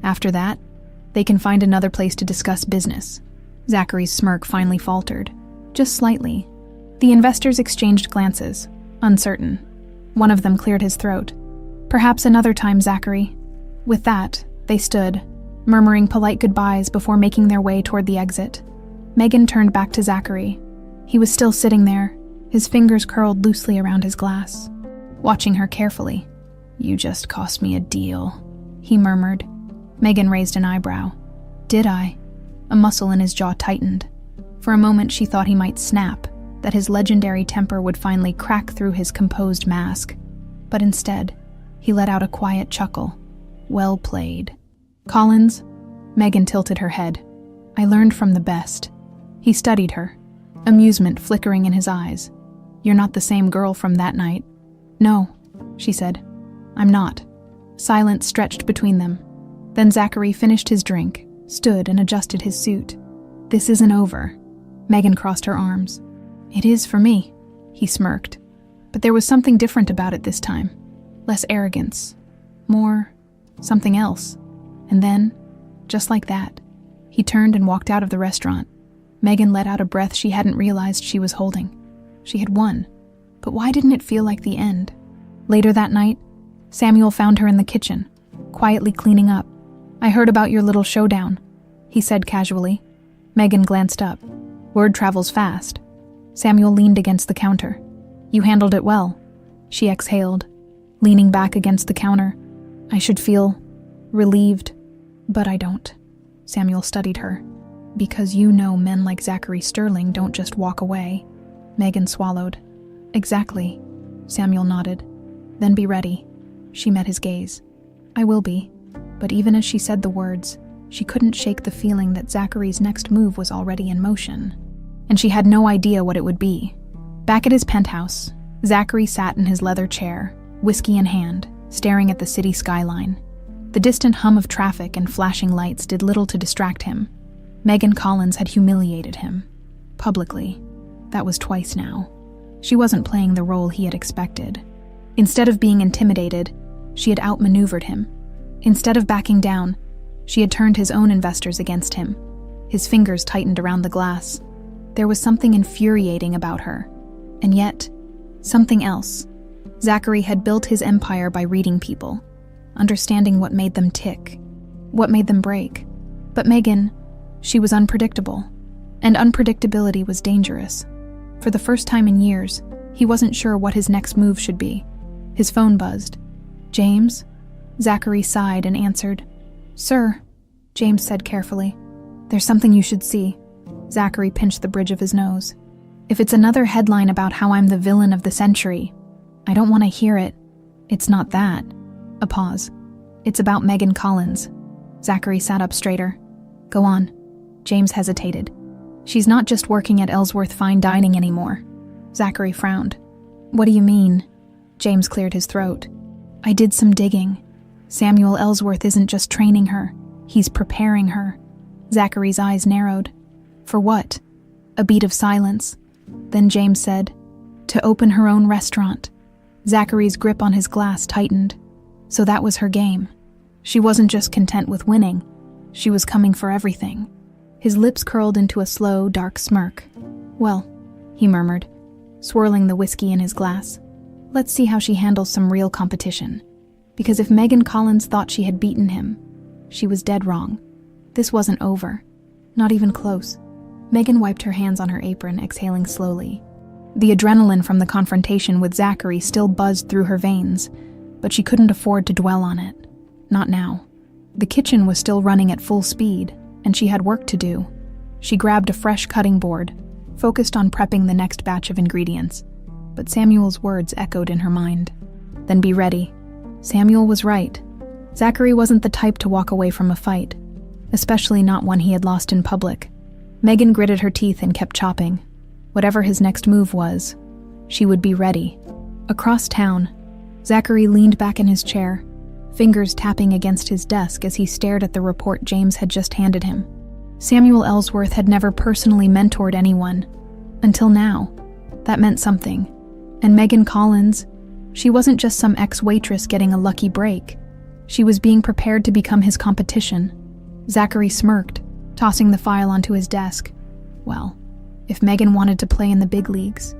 S1: After that, they can find another place to discuss business." Zachary's smirk finally faltered, just slightly. The investors exchanged glances, uncertain. One of them cleared his throat. "Perhaps another time, Zachary." With that, they stood, murmuring polite goodbyes before making their way toward the exit. Megan turned back to Zachary. He was still sitting there, his fingers curled loosely around his glass, watching her carefully. "You just cost me a deal," he murmured. Megan raised an eyebrow. "Did I?" A muscle in his jaw tightened. For a moment she thought he might snap, that his legendary temper would finally crack through his composed mask. But instead, he let out a quiet chuckle. "Well played." "Collins?" Megan tilted her head. "I learned from the best." He studied her, amusement flickering in his eyes. "You're not the same girl from that night." "No," she said. "I'm not." Silence stretched between them. Then Zachary finished his drink, stood and adjusted his suit. "This isn't over." Megan crossed her arms. "It is for me," he smirked. But there was something different about it this time. Less arrogance. More something else. And then, just like that, he turned and walked out of the restaurant. Megan let out a breath she hadn't realized she was holding. She had won. But why didn't it feel like the end? Later that night, Samuel found her in the kitchen, quietly cleaning up. "I heard about your little showdown," he said casually. Megan glanced up. Word travels fast. Samuel leaned against the counter. "You handled it well," she exhaled, leaning back against the counter. "I should feel relieved, but I don't." Samuel studied her. "Because you know men like Zachary Sterling don't just walk away." Megan swallowed. "Exactly," Samuel nodded. "Then be ready." She met his gaze. "I will be." But even as she said the words, she couldn't shake the feeling that Zachary's next move was already in motion. And she had no idea what it would be. Back at his penthouse, Zachary sat in his leather chair, whiskey in hand, staring at the city skyline. The distant hum of traffic and flashing lights did little to distract him. Megan Collins had humiliated him. Publicly. That was twice now. She wasn't playing the role he had expected. Instead of being intimidated, she had outmaneuvered him. Instead of backing down, she had turned his own investors against him. His fingers tightened around the glass. There was something infuriating about her. And yet, something else. Zachary had built his empire by reading people, understanding what made them tick, what made them break. But Megan, she was unpredictable. And unpredictability was dangerous. For the first time in years, he wasn't sure what his next move should be. His phone buzzed. "James?" Zachary sighed and answered. "Sir," James said carefully. "There's something you should see." Zachary pinched the bridge of his nose. "If it's another headline about how I'm the villain of the century, I don't want to hear it. It's not that." A pause. "It's about Megan Collins." Zachary sat up straighter. "Go on." James hesitated. "She's not just working at Ellsworth Fine Dining anymore." Zachary frowned. "What do you mean?" James cleared his throat. "I did some digging. Samuel Ellsworth isn't just training her. He's preparing her." Zachary's eyes narrowed. "For what?" A beat of silence. Then James said, "To open her own restaurant." Zachary's grip on his glass tightened. So that was her game. She wasn't just content with winning. She was coming for everything. His lips curled into a slow, dark smirk. "Well," he murmured, swirling the whiskey in his glass, "let's see how she handles some real competition." Because if Megan Collins thought she had beaten him, she was dead wrong. This wasn't over. Not even close. Megan wiped her hands on her apron, exhaling slowly. The adrenaline from the confrontation with Zachary still buzzed through her veins, but she couldn't afford to dwell on it. Not now. The kitchen was still running at full speed, and she had work to do. She grabbed a fresh cutting board, focused on prepping the next batch of ingredients. But Samuel's words echoed in her mind. "Then be ready." Samuel was right. Zachary wasn't the type to walk away from a fight, especially not one he had lost in public. Megan gritted her teeth and kept chopping. Whatever his next move was, she would be ready. Across town, Zachary leaned back in his chair, fingers tapping against his desk as he stared at the report James had just handed him. Samuel Ellsworth had never personally mentored anyone. Until now. That meant something. And Megan Collins, she wasn't just some ex-waitress getting a lucky break. She was being prepared to become his competition. Zachary smirked, tossing the file onto his desk. Well, if Megan wanted to play in the big leagues,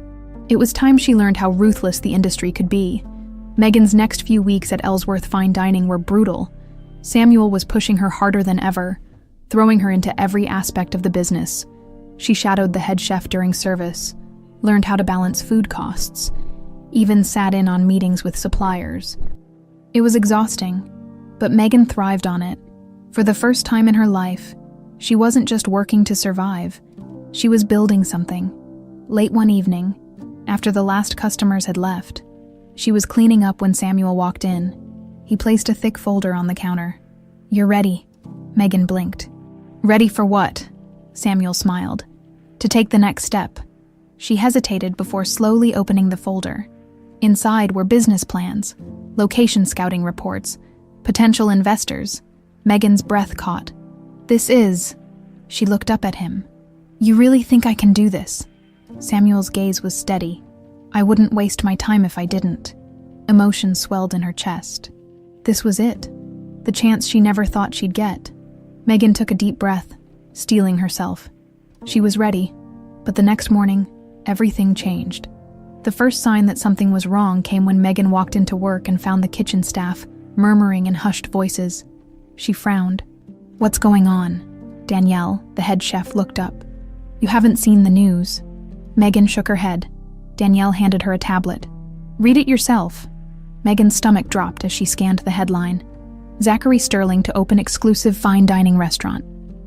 S1: it was time she learned how ruthless the industry could be. Megan's next few weeks at Ellsworth Fine Dining were brutal. Samuel was pushing her harder than ever, throwing her into every aspect of the business. She shadowed the head chef during service, learned how to balance food costs, even sat in on meetings with suppliers. It was exhausting, but Megan thrived on it. For the first time in her life, she wasn't just working to survive, she was building something. Late one evening, after the last customers had left, she was cleaning up when Samuel walked in. He placed a thick folder on the counter. "You're ready," Megan blinked. "Ready for what?" Samuel smiled. "To take the next step." She hesitated before slowly opening the folder. Inside were business plans, location scouting reports, potential investors. Megan's breath caught. "This is..." She looked up at him. "You really think I can do this?" Samuel's gaze was steady. "I wouldn't waste my time if I didn't." Emotion swelled in her chest. This was it. The chance she never thought she'd get. Megan took a deep breath, steeling herself. She was ready, but the next morning, everything changed. The first sign that something was wrong came when Megan walked into work and found the kitchen staff murmuring in hushed voices. She frowned. "What's going on?" Danielle, the head chef, looked up. "You haven't seen the news." Megan shook her head. Danielle handed her a tablet. "Read it yourself." Megan's stomach dropped as she scanned the headline. Zachary Sterling to open exclusive fine dining restaurant.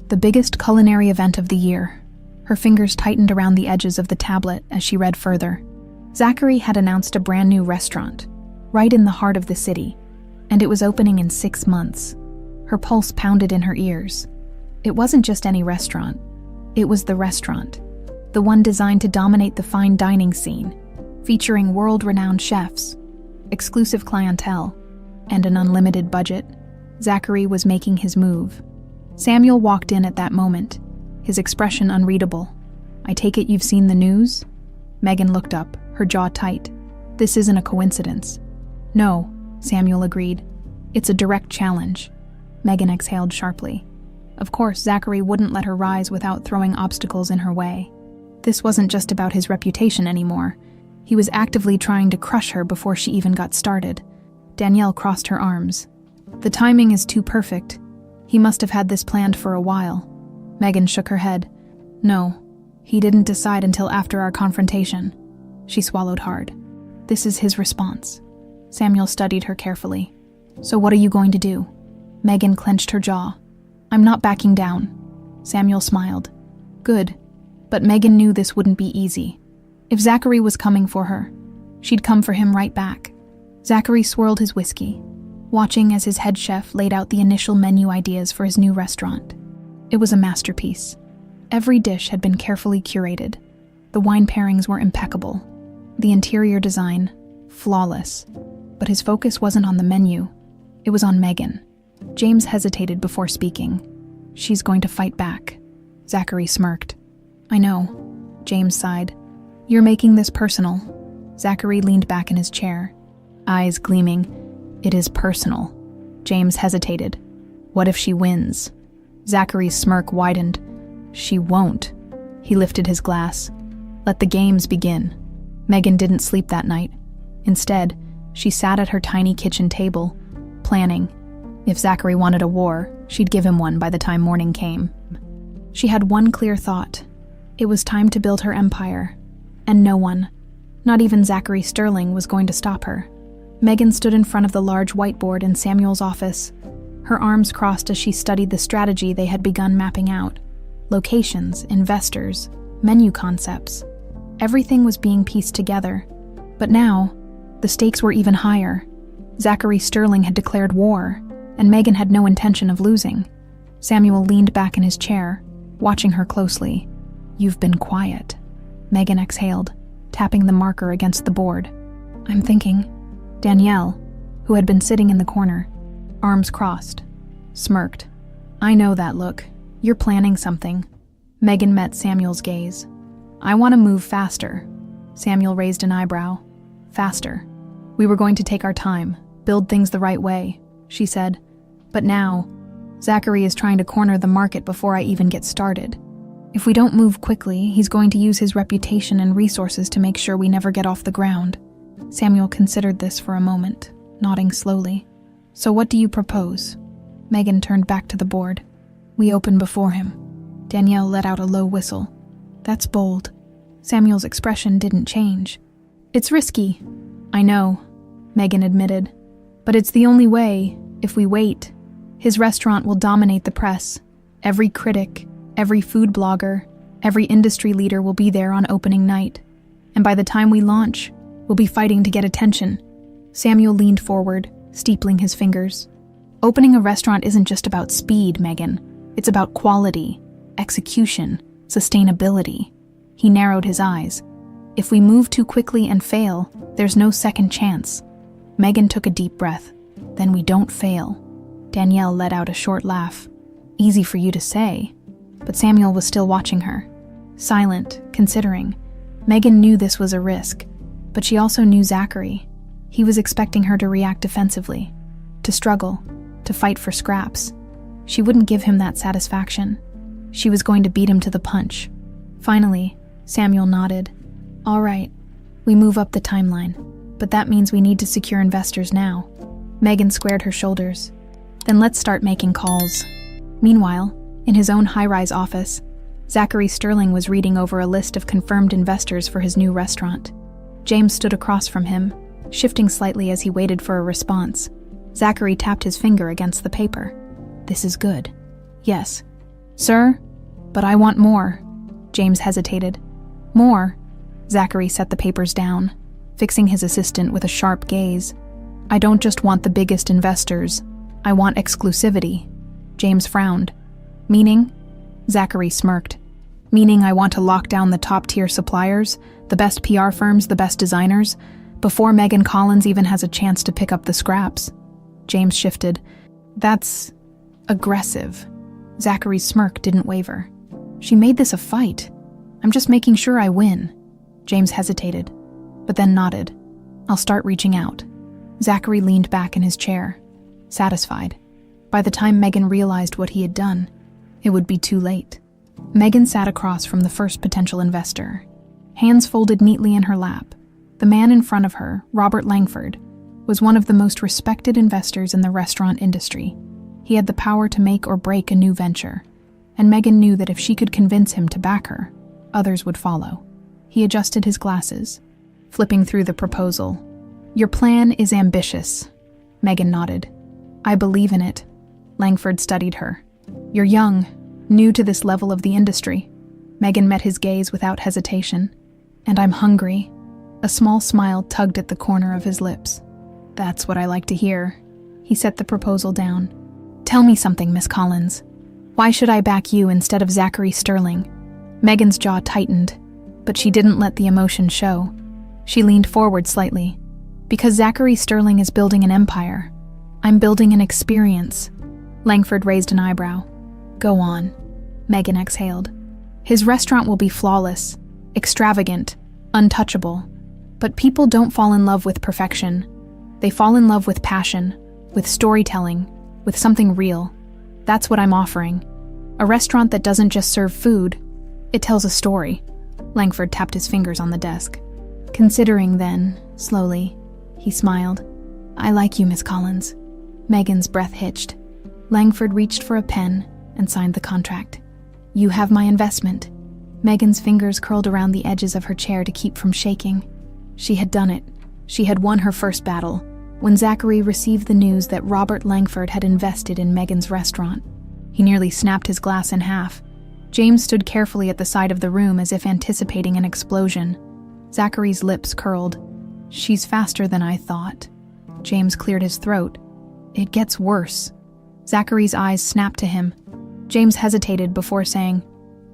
S1: The biggest culinary event of the year. Her fingers tightened around the edges of the tablet as she read further. Zachary had announced a brand new restaurant, right in the heart of the city, and it was opening in 6 months. Her pulse pounded in her ears. It wasn't just any restaurant. It was the restaurant. The one designed to dominate the fine dining scene, featuring world-renowned chefs, exclusive clientele, and an unlimited budget. Zachary was making his move. Samuel walked in at that moment, his expression unreadable. "I take it you've seen the news?" Megan looked up, her jaw tight. "This isn't a coincidence." "No," Samuel agreed. "It's a direct challenge." Megan exhaled sharply. Of course, Zachary wouldn't let her rise without throwing obstacles in her way. This wasn't just about his reputation anymore. He was actively trying to crush her before she even got started. Danielle crossed her arms. "The timing is too perfect. He must have had this planned for a while." Megan shook her head. "No, he didn't decide until after our confrontation." She swallowed hard. "This is his response." Samuel studied her carefully. "So what are you going to do?" Megan clenched her jaw. "I'm not backing down." Samuel smiled. "Good." But Megan knew this wouldn't be easy. If Zachary was coming for her, she'd come for him right back. Zachary swirled his whiskey, watching as his head chef laid out the initial menu ideas for his new restaurant. It was a masterpiece. Every dish had been carefully curated. The wine pairings were impeccable. The interior design, flawless. But his focus wasn't on the menu. It was on Megan. James hesitated before speaking. "She's going to fight back." Zachary smirked. "I know." James sighed. "You're making this personal." Zachary leaned back in his chair, eyes gleaming. "It is personal." James hesitated. "What if she wins?" Zachary's smirk widened. "She won't." He lifted his glass. "Let the games begin." Megan didn't sleep that night. Instead, she sat at her tiny kitchen table, planning. If Zachary wanted a war, she'd give him one by the time morning came. She had one clear thought. It was time to build her empire, and no one, not even Zachary Sterling, was going to stop her. Megan stood in front of the large whiteboard in Samuel's office, her arms crossed as she studied the strategy they had begun mapping out. Locations, investors, menu concepts. Everything was being pieced together. But now, the stakes were even higher. Zachary Sterling had declared war, and Megan had no intention of losing. Samuel leaned back in his chair, watching her closely. "You've been quiet." Megan exhaled, tapping the marker against the board. "I'm thinking." Danielle, who had been sitting in the corner, arms crossed, smirked. "I know that look. You're planning something." Megan met Samuel's gaze. "I want to move faster." Samuel raised an eyebrow. "Faster. We were going to take our time, build things the right way," she said. "But now, Zachary is trying to corner the market before I even get started. If we don't move quickly, he's going to use his reputation and resources to make sure we never get off the ground." Samuel considered this for a moment, nodding slowly. "So what do you propose?" Megan turned back to the board. "We open before him." Danielle let out a low whistle. That's bold. Samuel's expression didn't change. It's risky. I know, Megan admitted. But it's the only way, if we wait. His restaurant will dominate the press. Every critic, every food blogger, every industry leader will be there on opening night. And by the time we launch, we'll be fighting to get attention. Samuel leaned forward, steepling his fingers. Opening a restaurant isn't just about speed, Megan. It's about quality, execution, sustainability. He narrowed his eyes. If we move too quickly and fail, there's no second chance. Megan took a deep breath. Then we don't fail. Danielle let out a short laugh. Easy for you to say. But Samuel was still watching her. Silent, considering. Megan knew this was a risk, but she also knew Zachary. He was expecting her to react defensively, to struggle, to fight for scraps. She wouldn't give him that satisfaction. She was going to beat him to the punch. Finally, Samuel nodded. All right, we move up the timeline, but that means we need to secure investors now. Megan squared her shoulders. Then let's start making calls. Meanwhile, in his own high-rise office, Zachary Sterling was reading over a list of confirmed investors for his new restaurant. James stood across from him, shifting slightly as he waited for a response. Zachary tapped his finger against the paper. This is good. Yes. Sir? But I want more. James hesitated. More? Zachary set the papers down, fixing his assistant with a sharp gaze. I don't just want the biggest investors. I want exclusivity. James frowned. Meaning? Zachary smirked. Meaning I want to lock down the top-tier suppliers, the best PR firms, the best designers, before Megan Collins even has a chance to pick up the scraps. James shifted. That's aggressive. Zachary's smirk didn't waver. She made this a fight. I'm just making sure I win. James hesitated, but then nodded. I'll start reaching out. Zachary leaned back in his chair, satisfied. By the time Megan realized what he had done, it would be too late. Megan sat across from the first potential investor, hands folded neatly in her lap. The man in front of her, Robert Langford, was one of the most respected investors in the restaurant industry. He had the power to make or break a new venture, and Megan knew that if she could convince him to back her, others would follow. He adjusted his glasses, flipping through the proposal. Your plan is ambitious. Megan nodded. I believe in it. Langford studied her. You're young, new to this level of the industry. Megan met his gaze without hesitation. And I'm hungry. A small smile tugged at the corner of his lips. That's what I like to hear. He set the proposal down. Tell me something, Miss Collins. Why should I back you instead of Zachary Sterling? Megan's jaw tightened, but she didn't let the emotion show. She leaned forward slightly. Because Zachary Sterling is building an empire. I'm building an experience. Langford raised an eyebrow. Go on. Megan exhaled. His restaurant will be flawless, extravagant, untouchable. But people don't fall in love with perfection. They fall in love with passion, with storytelling, with something real. That's what I'm offering. A restaurant that doesn't just serve food, it tells a story. Langford tapped his fingers on the desk. Considering then, slowly, he smiled. I like you, Miss Collins. Megan's breath hitched. Langford reached for a pen and signed the contract. You have my investment. Megan's fingers curled around the edges of her chair to keep from shaking. She had done it. She had won her first battle when Zachary received the news that Robert Langford had invested in Megan's restaurant. He nearly snapped his glass in half. James stood carefully at the side of the room as if anticipating an explosion. Zachary's lips curled. She's faster than I thought. James cleared his throat. It gets worse. Zachary's eyes snapped to him. James hesitated before saying,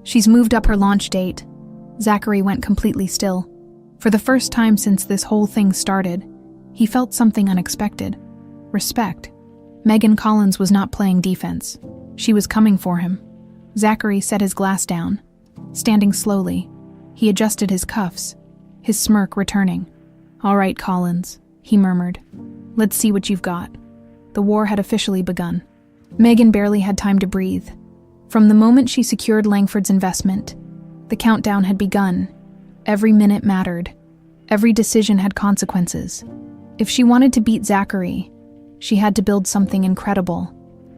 S1: She's moved up her launch date. Zachary went completely still. For the first time since this whole thing started, he felt something unexpected. Respect. Megan Collins was not playing defense. She was coming for him. Zachary set his glass down. Standing slowly, he adjusted his cuffs, his smirk returning. All right, Collins, he murmured. Let's see what you've got. The war had officially begun. Megan barely had time to breathe. From the moment she secured Langford's investment, the countdown had begun. Every minute mattered. Every decision had consequences. If she wanted to beat Zachary, she had to build something incredible,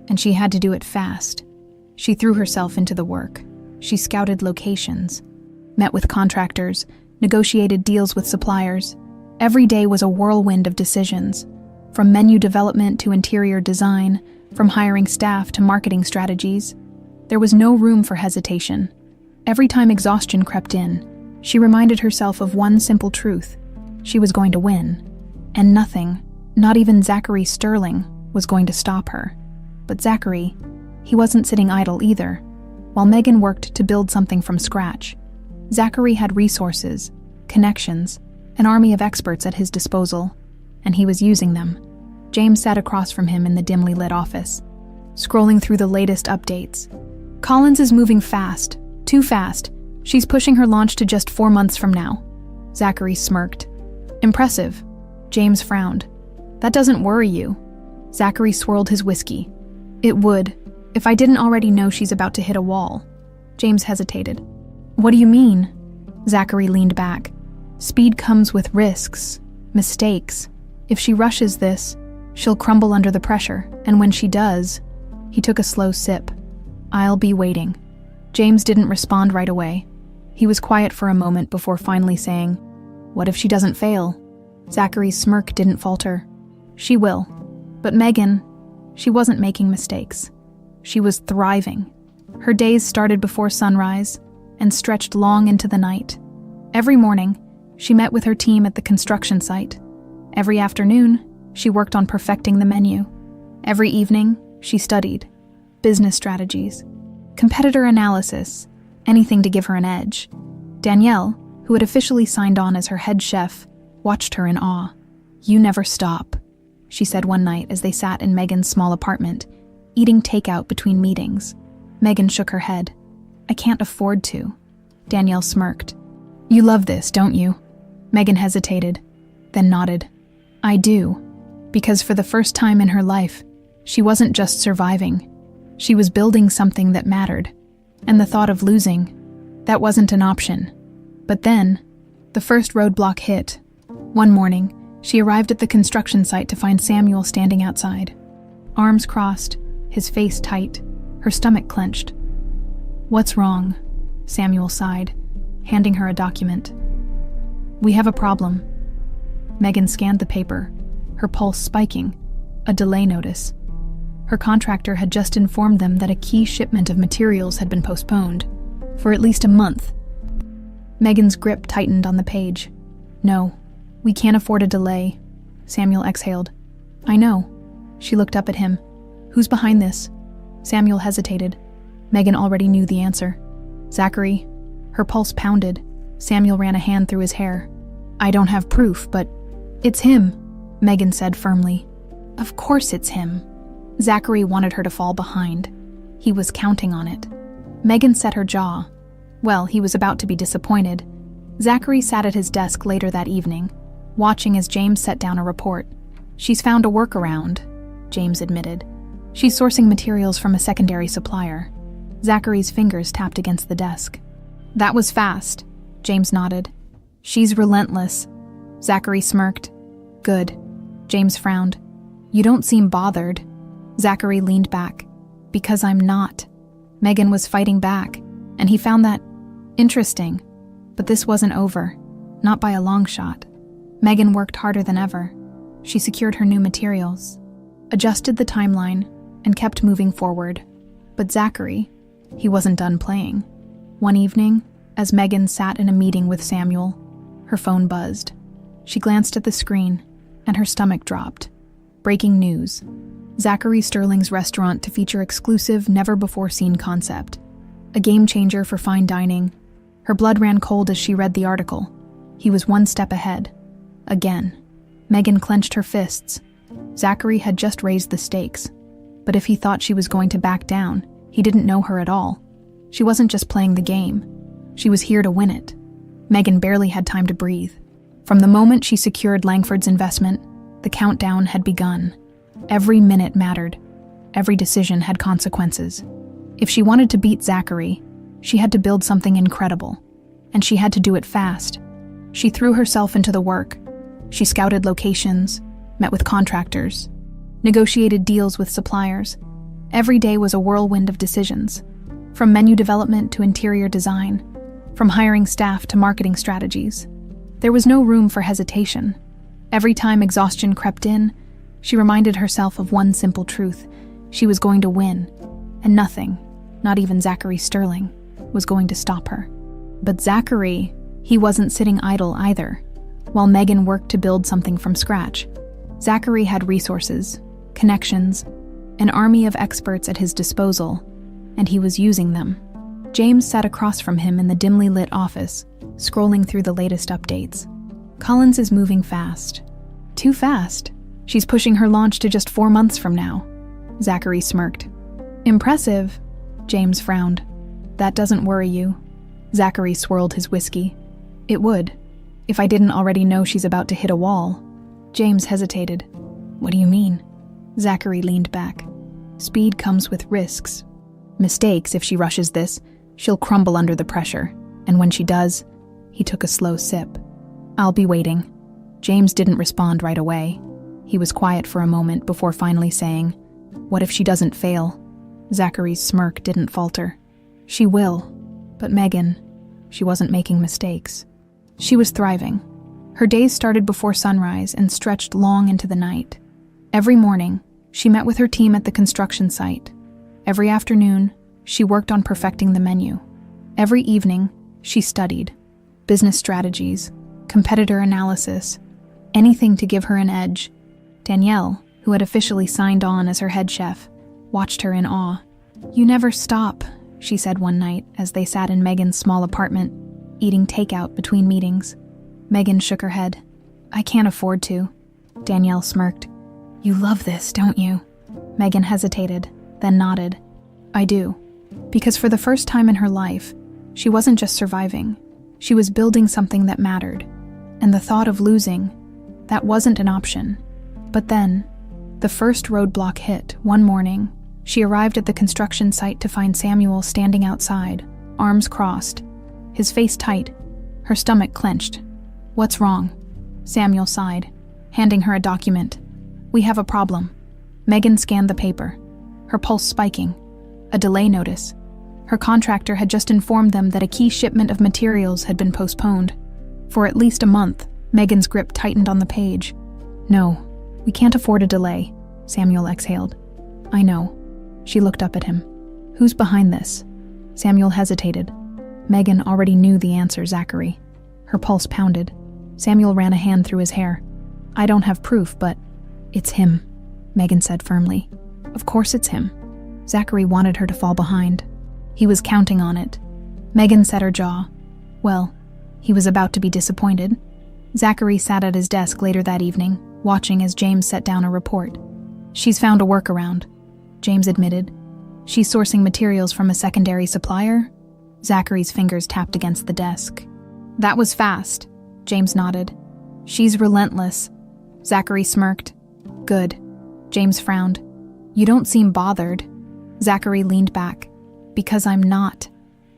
S1: and she had to do it fast. She threw herself into the work. She scouted locations. met with contractors, negotiated deals with suppliers. Every day was a whirlwind of decisions, from menu development to interior design, from hiring staff to marketing strategies. There was no room for hesitation. Every time exhaustion crept in, she reminded herself of one simple truth: she was going to win, and nothing, not even Zachary Sterling, was going to stop her. But Zachary, he wasn't sitting idle either. While Megan worked to build something from scratch, Zachary had resources, connections, an army of experts at his disposal, and he was using them. James sat across from him in the dimly lit office, scrolling through the latest updates. Collins is moving fast, too fast. She's pushing her launch to just 4 months from now. Zachary smirked. Impressive. James frowned. That doesn't worry you. Zachary swirled his whiskey. It would, if I didn't already know she's about to hit a wall. James hesitated. What do you mean? Zachary leaned back. Speed comes with risks, mistakes. If she rushes this, she'll crumble under the pressure, and when she does... He took a slow sip. I'll be waiting. James didn't respond right away. He was quiet for a moment before finally saying, What if she doesn't fail? Zachary's smirk didn't falter. She will. But Megan, she wasn't making mistakes. She was thriving. Her days started before sunrise and stretched long into the night. Every morning, she met with her team at the construction site. Every afternoon, she worked on perfecting the menu. Every evening, she studied business strategies, competitor analysis, anything to give her an edge. Danielle, who had officially signed on as her head chef, watched her in awe. You never stop, she said one night as they sat in Megan's small apartment, eating takeout between meetings. Megan shook her head. I can't afford to. Danielle smirked. You love this, don't you? Megan hesitated, then nodded. I do, because for the first time in her life, she wasn't just surviving. She was building something that mattered, and the thought of losing, that wasn't an option. But then, the first roadblock hit. One morning, she arrived at the construction site to find Samuel standing outside. Arms crossed, his face tight, her stomach clenched. What's wrong? Samuel sighed, handing her a document. We have a problem. Megan scanned the paper, her pulse spiking, a delay notice. Her contractor had just informed them that a key shipment of materials had been postponed, for at least a month. Megan's grip tightened on the page. No, we can't afford a delay. Samuel exhaled. I know. She looked up at him. Who's behind this? Samuel hesitated. Megan already knew the answer. Zachary. Her pulse pounded. Samuel ran a hand through his hair. I don't have proof, but it's him, Megan said firmly. Of course it's him. Zachary wanted her to fall behind. He was counting on it. Megan set her jaw. Well, he was about to be disappointed. Zachary sat at his desk later that evening, watching as James set down a report. She's found a workaround, James admitted. She's sourcing materials from a secondary supplier. Zachary's fingers tapped against the desk. That was fast, James nodded. She's relentless. Zachary smirked. Good. James frowned. You don't seem bothered. Zachary leaned back. Because I'm not. Megan was fighting back, and he found that interesting. But this wasn't over. Not by a long shot. Megan worked harder than ever. She secured her new materials, adjusted the timeline, and kept moving forward. But Zachary, he wasn't done playing. One evening, as Megan sat in a meeting with Samuel, her phone buzzed. She glanced at the screen, and her stomach dropped. Breaking news. Zachary Sterling's restaurant to feature exclusive, never-before-seen concept. A game-changer for fine dining. Her blood ran cold as she read the article. He was one step ahead. Again. Megan clenched her fists. Zachary had just raised the stakes. But if he thought she was going to back down, he didn't know her at all. She wasn't just playing the game. She was here to win it. Megan barely had time to breathe. From the moment she secured Langford's investment, the countdown had begun. Every minute mattered. Every decision had consequences. If she wanted to beat Zachary, she had to build something incredible. And she had to do it fast. She threw herself into the work. She scouted locations, met with contractors, negotiated deals with suppliers. Every day was a whirlwind of decisions. From menu development to interior design, from hiring staff to marketing strategies. There was no room for hesitation. Every time exhaustion crept in, she reminded herself of one simple truth: she was going to win, and nothing, not even Zachary Sterling, was going to stop her. But Zachary, he wasn't sitting idle either. While Megan worked to build something from scratch, Zachary had resources, connections, an army of experts at his disposal, and he was using them. James sat across from him in the dimly lit office, scrolling through the latest updates. Collins is moving fast. Too fast. She's pushing her launch to just 4 months from now. Zachary smirked. Impressive, James frowned. That doesn't worry you. Zachary swirled his whiskey. It would, if I didn't already know she's about to hit a wall. James hesitated. What do you mean? Zachary leaned back. Speed comes with risks. Mistakes, if she rushes this, she'll crumble under the pressure, and when she does, he took a slow sip. I'll be waiting. James didn't respond right away. He was quiet for a moment before finally saying, What if she doesn't fail? Zachary's smirk didn't falter. She will. But Megan, she wasn't making mistakes. She was thriving. Her days started before sunrise and stretched long into the night. Every morning, she met with her team at the construction site. Every afternoon, she worked on perfecting the menu. Every evening, she studied business strategies, competitor analysis, anything to give her an edge. Danielle, who had officially signed on as her head chef, watched her in awe. You never stop, she said one night as they sat in Megan's small apartment, eating takeout between meetings. Megan shook her head. I can't afford to. Danielle smirked. You love this, don't you? Megan hesitated, then nodded. I do. Because for the first time in her life, she wasn't just surviving. She was building something that mattered. And the thought of losing, that wasn't an option. But then, the first roadblock hit. One morning, she arrived at the construction site to find Samuel standing outside, arms crossed, his face tight, her stomach clenched. What's wrong? Samuel sighed, handing her a document. We have a problem. Megan scanned the paper, her pulse spiking. A delay notice. Her contractor had just informed them that a key shipment of materials had been postponed. For at least a month, Megan's grip tightened on the page. No, we can't afford a delay, Samuel exhaled. I know. She looked up at him. Who's behind this? Samuel hesitated. Megan already knew the answer, Zachary. Her pulse pounded. Samuel ran a hand through his hair. I don't have proof, but it's him, Megan said firmly. Of course it's him. Zachary wanted her to fall behind. He was counting on it. Megan set her jaw. Well, he was about to be disappointed. Zachary sat at his desk later that evening, watching as James set down a report. She's found a workaround, James admitted. She's sourcing materials from a secondary supplier? Zachary's fingers tapped against the desk. That was fast, James nodded. She's relentless. Zachary smirked. Good. James frowned. You don't seem bothered. Zachary leaned back. Because I'm not.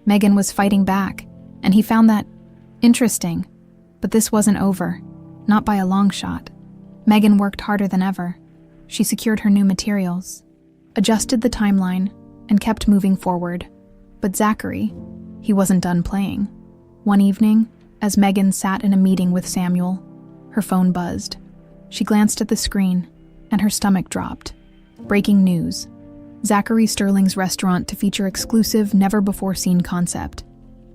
S1: Megan was fighting back, and he found that interesting. But this wasn't over. Not by a long shot. Megan worked harder than ever. She secured her new materials, adjusted the timeline, and kept moving forward. But Zachary, he wasn't done playing. One evening, as Megan sat in a meeting with Samuel, her phone buzzed. She glanced at the screen, and her stomach dropped. Breaking news. Zachary Sterling's restaurant to feature exclusive, never-before-seen concept.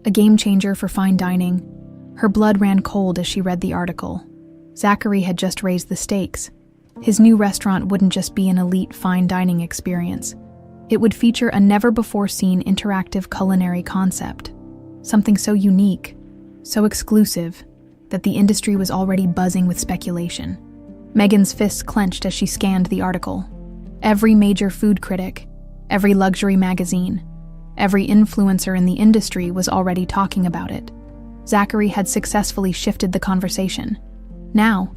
S1: A game-changer for fine dining. Her blood ran cold as she read the article. Zachary had just raised the stakes. His new restaurant wouldn't just be an elite fine dining experience. It would feature a never-before-seen interactive culinary concept. Something so unique, so exclusive, that the industry was already buzzing with speculation. Megan's fists clenched as she scanned the article. Every major food critic, every luxury magazine, every influencer in the industry was already talking about it. Zachary had successfully shifted the conversation. Now,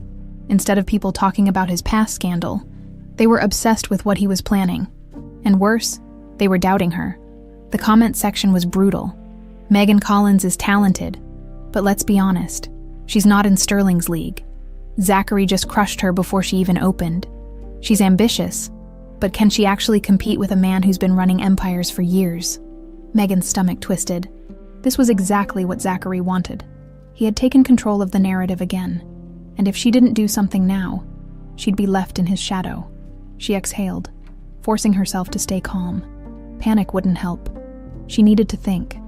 S1: instead of people talking about his past scandal, they were obsessed with what he was planning. And worse, they were doubting her. The comment section was brutal. Megan Collins is talented, but let's be honest, she's not in Sterling's league. Zachary just crushed her before she even opened. She's ambitious, but can she actually compete with a man who's been running empires for years? Megan's stomach twisted. This was exactly what Zachary wanted. He had taken control of the narrative again, and if she didn't do something now, she'd be left in his shadow. She exhaled, forcing herself to stay calm. Panic wouldn't help. She needed to think.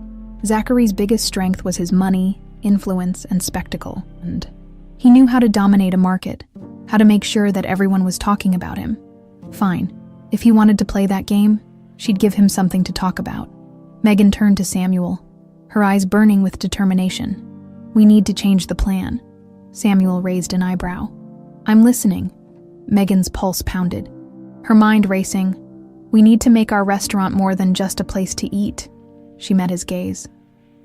S1: Zachary's biggest strength was his money, influence, and spectacle, and he knew how to dominate a market, how to make sure that everyone was talking about him. Fine. If he wanted to play that game, she'd give him something to talk about. Megan turned to Samuel, her eyes burning with determination. "We need to change the plan." Samuel raised an eyebrow. "I'm listening." Megan's pulse pounded, her mind racing. "We need to make our restaurant more than just a place to eat." She met his gaze.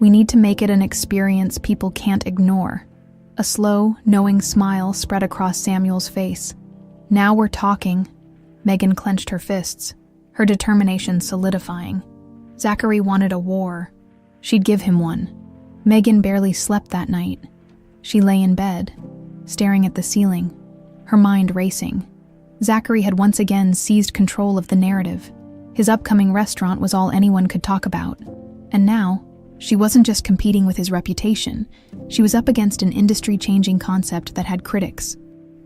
S1: "We need to make it an experience people can't ignore." A slow, knowing smile spread across Samuel's face. "Now we're talking." Megan clenched her fists, her determination solidifying. Zachary wanted a war. She'd give him one. Megan barely slept that night. She lay in bed, staring at the ceiling, her mind racing. Zachary had once again seized control of the narrative. His upcoming restaurant was all anyone could talk about. And now, she wasn't just competing with his reputation. She was up against an industry-changing concept that had critics,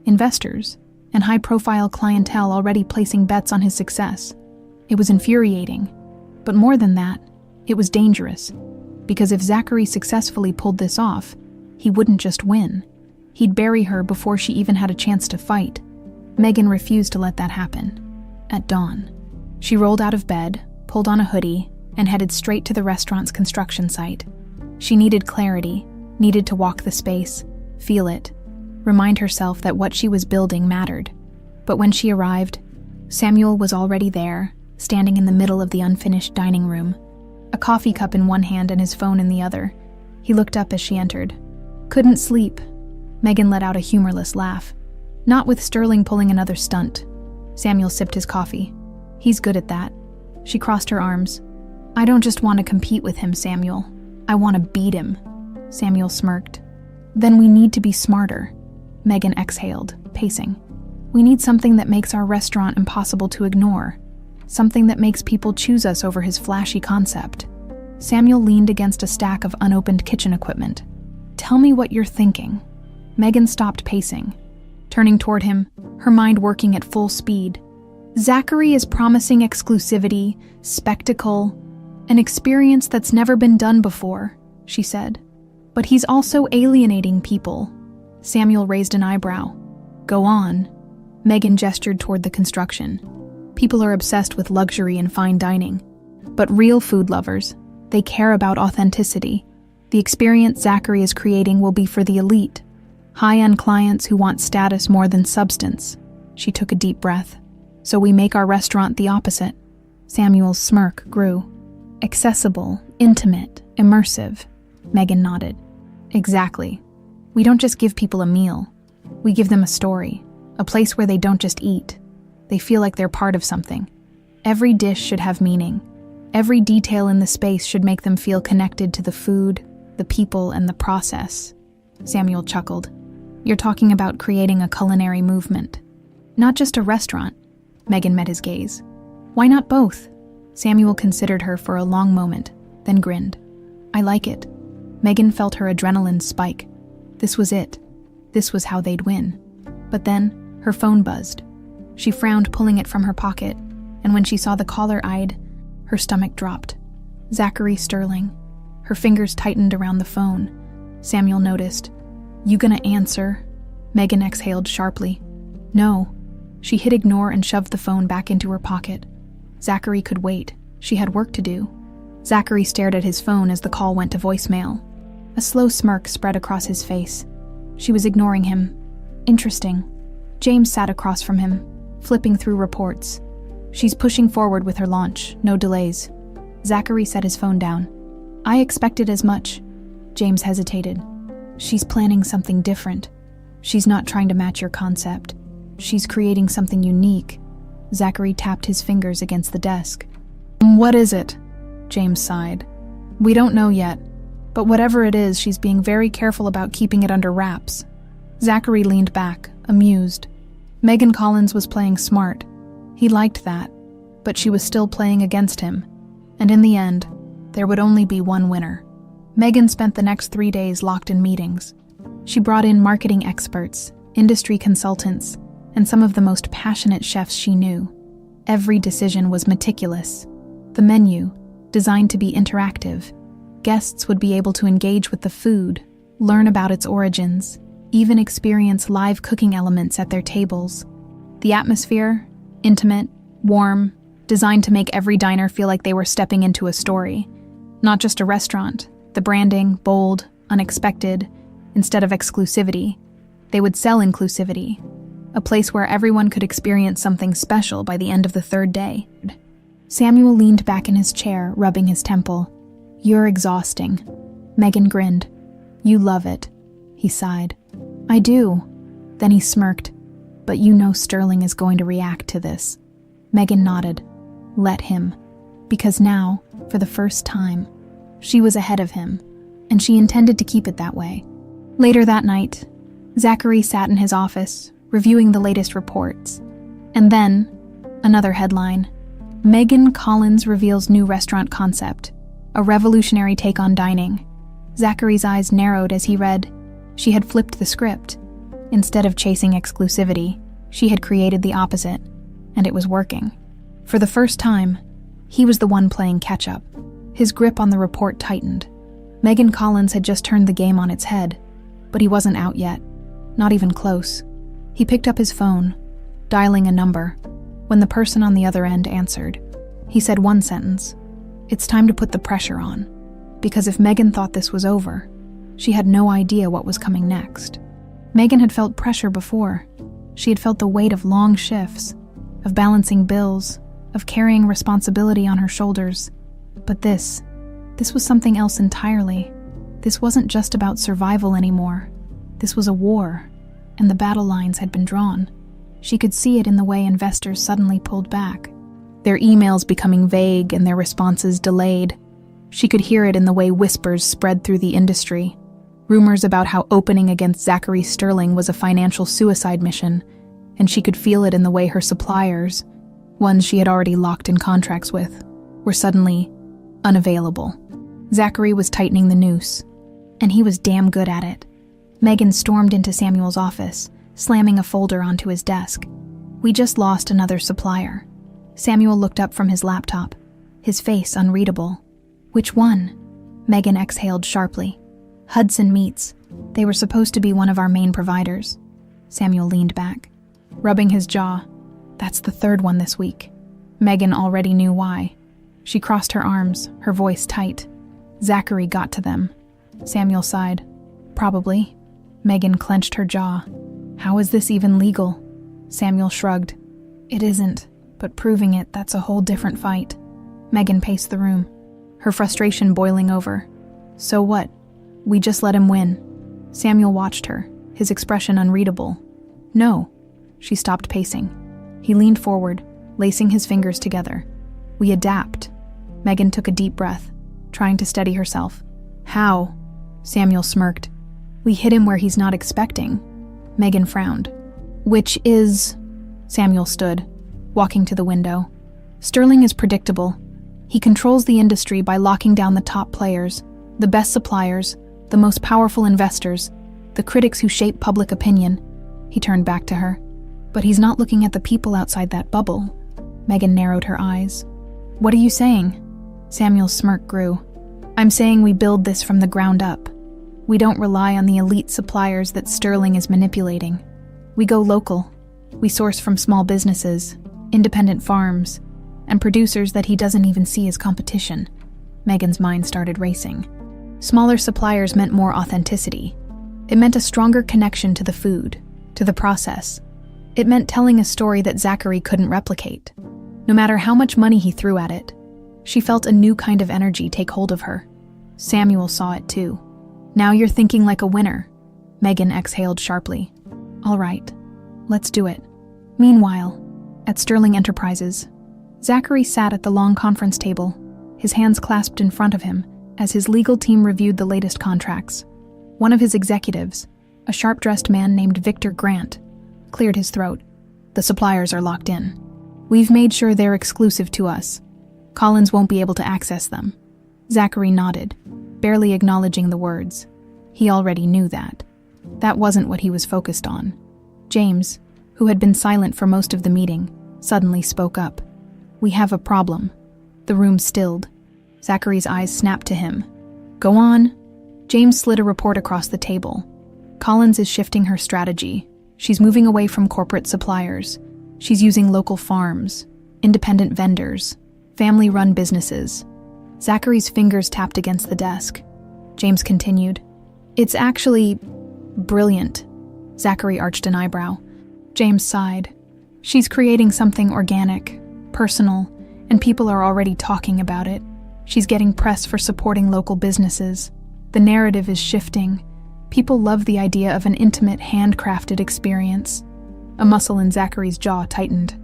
S1: investors, and high-profile clientele already placing bets on his success. It was infuriating. But more than that, it was dangerous. Because if Zachary successfully pulled this off, he wouldn't just win. He'd bury her before she even had a chance to fight. Megan refused to let that happen. At dawn, she rolled out of bed, pulled on a hoodie, and headed straight to the restaurant's construction site. She needed clarity, needed to walk the space, feel it, remind herself that what she was building mattered. But when she arrived, Samuel was already there, standing in the middle of the unfinished dining room, a coffee cup in one hand and his phone in the other. He looked up as she entered. "Couldn't sleep." Megan let out a humorless laugh. "Not with Sterling pulling another stunt." Samuel sipped his coffee. "He's good at that." She crossed her arms. "I don't just want to compete with him, Samuel. I want to beat him." Samuel smirked. "Then we need to be smarter." Megan exhaled, pacing. "We need something that makes our restaurant impossible to ignore. Something that makes people choose us over his flashy concept." Samuel leaned against a stack of unopened kitchen equipment. "Tell me what you're thinking." Megan stopped pacing, turning toward him, her mind working at full speed. "Zachary is promising exclusivity, spectacle, an experience that's never been done before," she said. "But he's also alienating people." Samuel raised an eyebrow. "Go on." Megan gestured toward the construction. "People are obsessed with luxury and fine dining. But real food lovers, they care about authenticity. The experience Zachary is creating will be for the elite, high-end clients who want status more than substance." She took a deep breath. "So we make our restaurant the opposite." Samuel's smirk grew. "Accessible, intimate, immersive." Megan nodded. "Exactly. We don't just give people a meal. We give them a story, a place where they don't just eat. They feel like they're part of something. Every dish should have meaning. Every detail in the space should make them feel connected to the food, the people, and the process." Samuel chuckled. "You're talking about creating a culinary movement. Not just a restaurant." Megan met his gaze. "Why not both?" Samuel considered her for a long moment, then grinned. "I like it." Megan felt her adrenaline spike. This was it. This was how they'd win. But then, her phone buzzed. She frowned, pulling it from her pocket, and when she saw the caller-ID, her stomach dropped. Zachary Sterling. Her fingers tightened around the phone. Samuel noticed. "You gonna answer?" Megan exhaled sharply. "No." She hit ignore and shoved the phone back into her pocket. Zachary could wait. She had work to do. Zachary stared at his phone as the call went to voicemail. A slow smirk spread across his face. She was ignoring him. Interesting. James sat across from him, flipping through reports. "She's pushing forward with her launch, no delays." Zachary set his phone down. "I expected as much." James hesitated. "She's planning something different. She's not trying to match your concept. She's creating something unique." Zachary tapped his fingers against the desk. "What is it?" James sighed. "We don't know yet, but whatever it is, she's being very careful about keeping it under wraps." Zachary leaned back, amused. Megan Collins was playing smart. He liked that, but she was still playing against him. And in the end, there would only be one winner. Megan spent the next 3 days locked in meetings. She brought in marketing experts, industry consultants, and some of the most passionate chefs she knew. Every decision was meticulous. The menu, designed to be interactive. Guests would be able to engage with the food, learn about its origins, even experience live cooking elements at their tables. The atmosphere, intimate, warm, designed to make every diner feel like they were stepping into a story. Not just a restaurant, the branding, bold, unexpected, instead of exclusivity. They would sell inclusivity, a place where everyone could experience something special by the end of the 3rd day. Samuel leaned back in his chair, rubbing his temple. "You're exhausting." Megan grinned. "You love it," he sighed. "I do." Then he smirked. "But you know Sterling is going to react to this." Megan nodded. Let him. Because now, for the first time, she was ahead of him, and she intended to keep it that way. Later that night, Zachary sat in his office, reviewing the latest reports. And then, another headline. Megan Collins reveals new restaurant concept, a revolutionary take on dining. Zachary's eyes narrowed as he read. She had flipped the script. Instead of chasing exclusivity, she had created the opposite, and it was working. For the first time, he was the one playing catch-up. His grip on the report tightened. Megan Collins had just turned the game on its head, but he wasn't out yet, not even close. He picked up his phone, dialing a number. When the person on the other end answered, he said one sentence. It's time to put the pressure on, because if Megan thought this was over, she had no idea what was coming next. Megan had felt pressure before. She had felt the weight of long shifts, of balancing bills, of carrying responsibility on her shoulders. But this was something else entirely. This wasn't just about survival anymore. This was a war, and the battle lines had been drawn. She could see it in the way investors suddenly pulled back, their emails becoming vague and their responses delayed. She could hear it in the way whispers spread through the industry, rumors about how opening against Zachary Sterling was a financial suicide mission, and she could feel it in the way her suppliers, ones she had already locked in contracts with, were suddenly unavailable. Zachary was tightening the noose, and he was damn good at it. Megan stormed into Samuel's office, slamming a folder onto his desk. "We just lost another supplier." Samuel looked up from his laptop, his face unreadable. "Which one?" Megan exhaled sharply. "Hudson Meats. They were supposed to be one of our main providers." Samuel leaned back, rubbing his jaw. "That's the 3rd one this week." Megan already knew why. She crossed her arms, her voice tight. "Zachary got to them." Samuel sighed. "Probably." Megan clenched her jaw. "How is this even legal?" Samuel shrugged. "It isn't, but proving it, that's a whole different fight." Megan paced the room, her frustration boiling over. "So what? We just let him win." Samuel watched her, his expression unreadable. "No." She stopped pacing. He leaned forward, lacing his fingers together. "We adapt." Megan took a deep breath, trying to steady herself. "How?" Samuel smirked. "We hit him where he's not expecting." Megan frowned. "Which is..." Samuel stood, walking to the window. "Sterling is predictable. He controls the industry by locking down the top players, the best suppliers, the most powerful investors, the critics who shape public opinion." He turned back to her. "But he's not looking at the people outside that bubble." Megan narrowed her eyes. "What are you saying?" Samuel's smirk grew. "I'm saying we build this from the ground up. We don't rely on the elite suppliers that Sterling is manipulating. We go local. We source from small businesses, independent farms, and producers that he doesn't even see as competition." Megan's mind started racing. Smaller suppliers meant more authenticity. It meant a stronger connection to the food, to the process. It meant telling a story that Zachary couldn't replicate, no matter how much money he threw at it. She felt a new kind of energy take hold of her. Samuel saw it too. "Now you're thinking like a winner." Megan exhaled sharply. "All right, let's do it." Meanwhile, at Sterling Enterprises, Zachary sat at the long conference table, his hands clasped in front of him, as his legal team reviewed the latest contracts. One of his executives, a sharp-dressed man named Victor Grant, cleared his throat. "The suppliers are locked in. We've made sure they're exclusive to us. Collins won't be able to access them." Zachary nodded. barely acknowledging the words. He already knew that. That wasn't what he was focused on. James, who had been silent for most of the meeting, suddenly spoke up. "We have a problem." The room stilled. Zachary's eyes snapped to him. "Go on." James slid a report across the table. "Collins is shifting her strategy. She's moving away from corporate suppliers. She's using local farms, independent vendors, family-run businesses." Zachary's fingers tapped against the desk. James continued. "It's actually brilliant." Zachary arched an eyebrow. James sighed. "She's creating something organic, personal, and people are already talking about it. She's getting press for supporting local businesses. The narrative is shifting. People love the idea of an intimate, handcrafted experience." A muscle in Zachary's jaw tightened.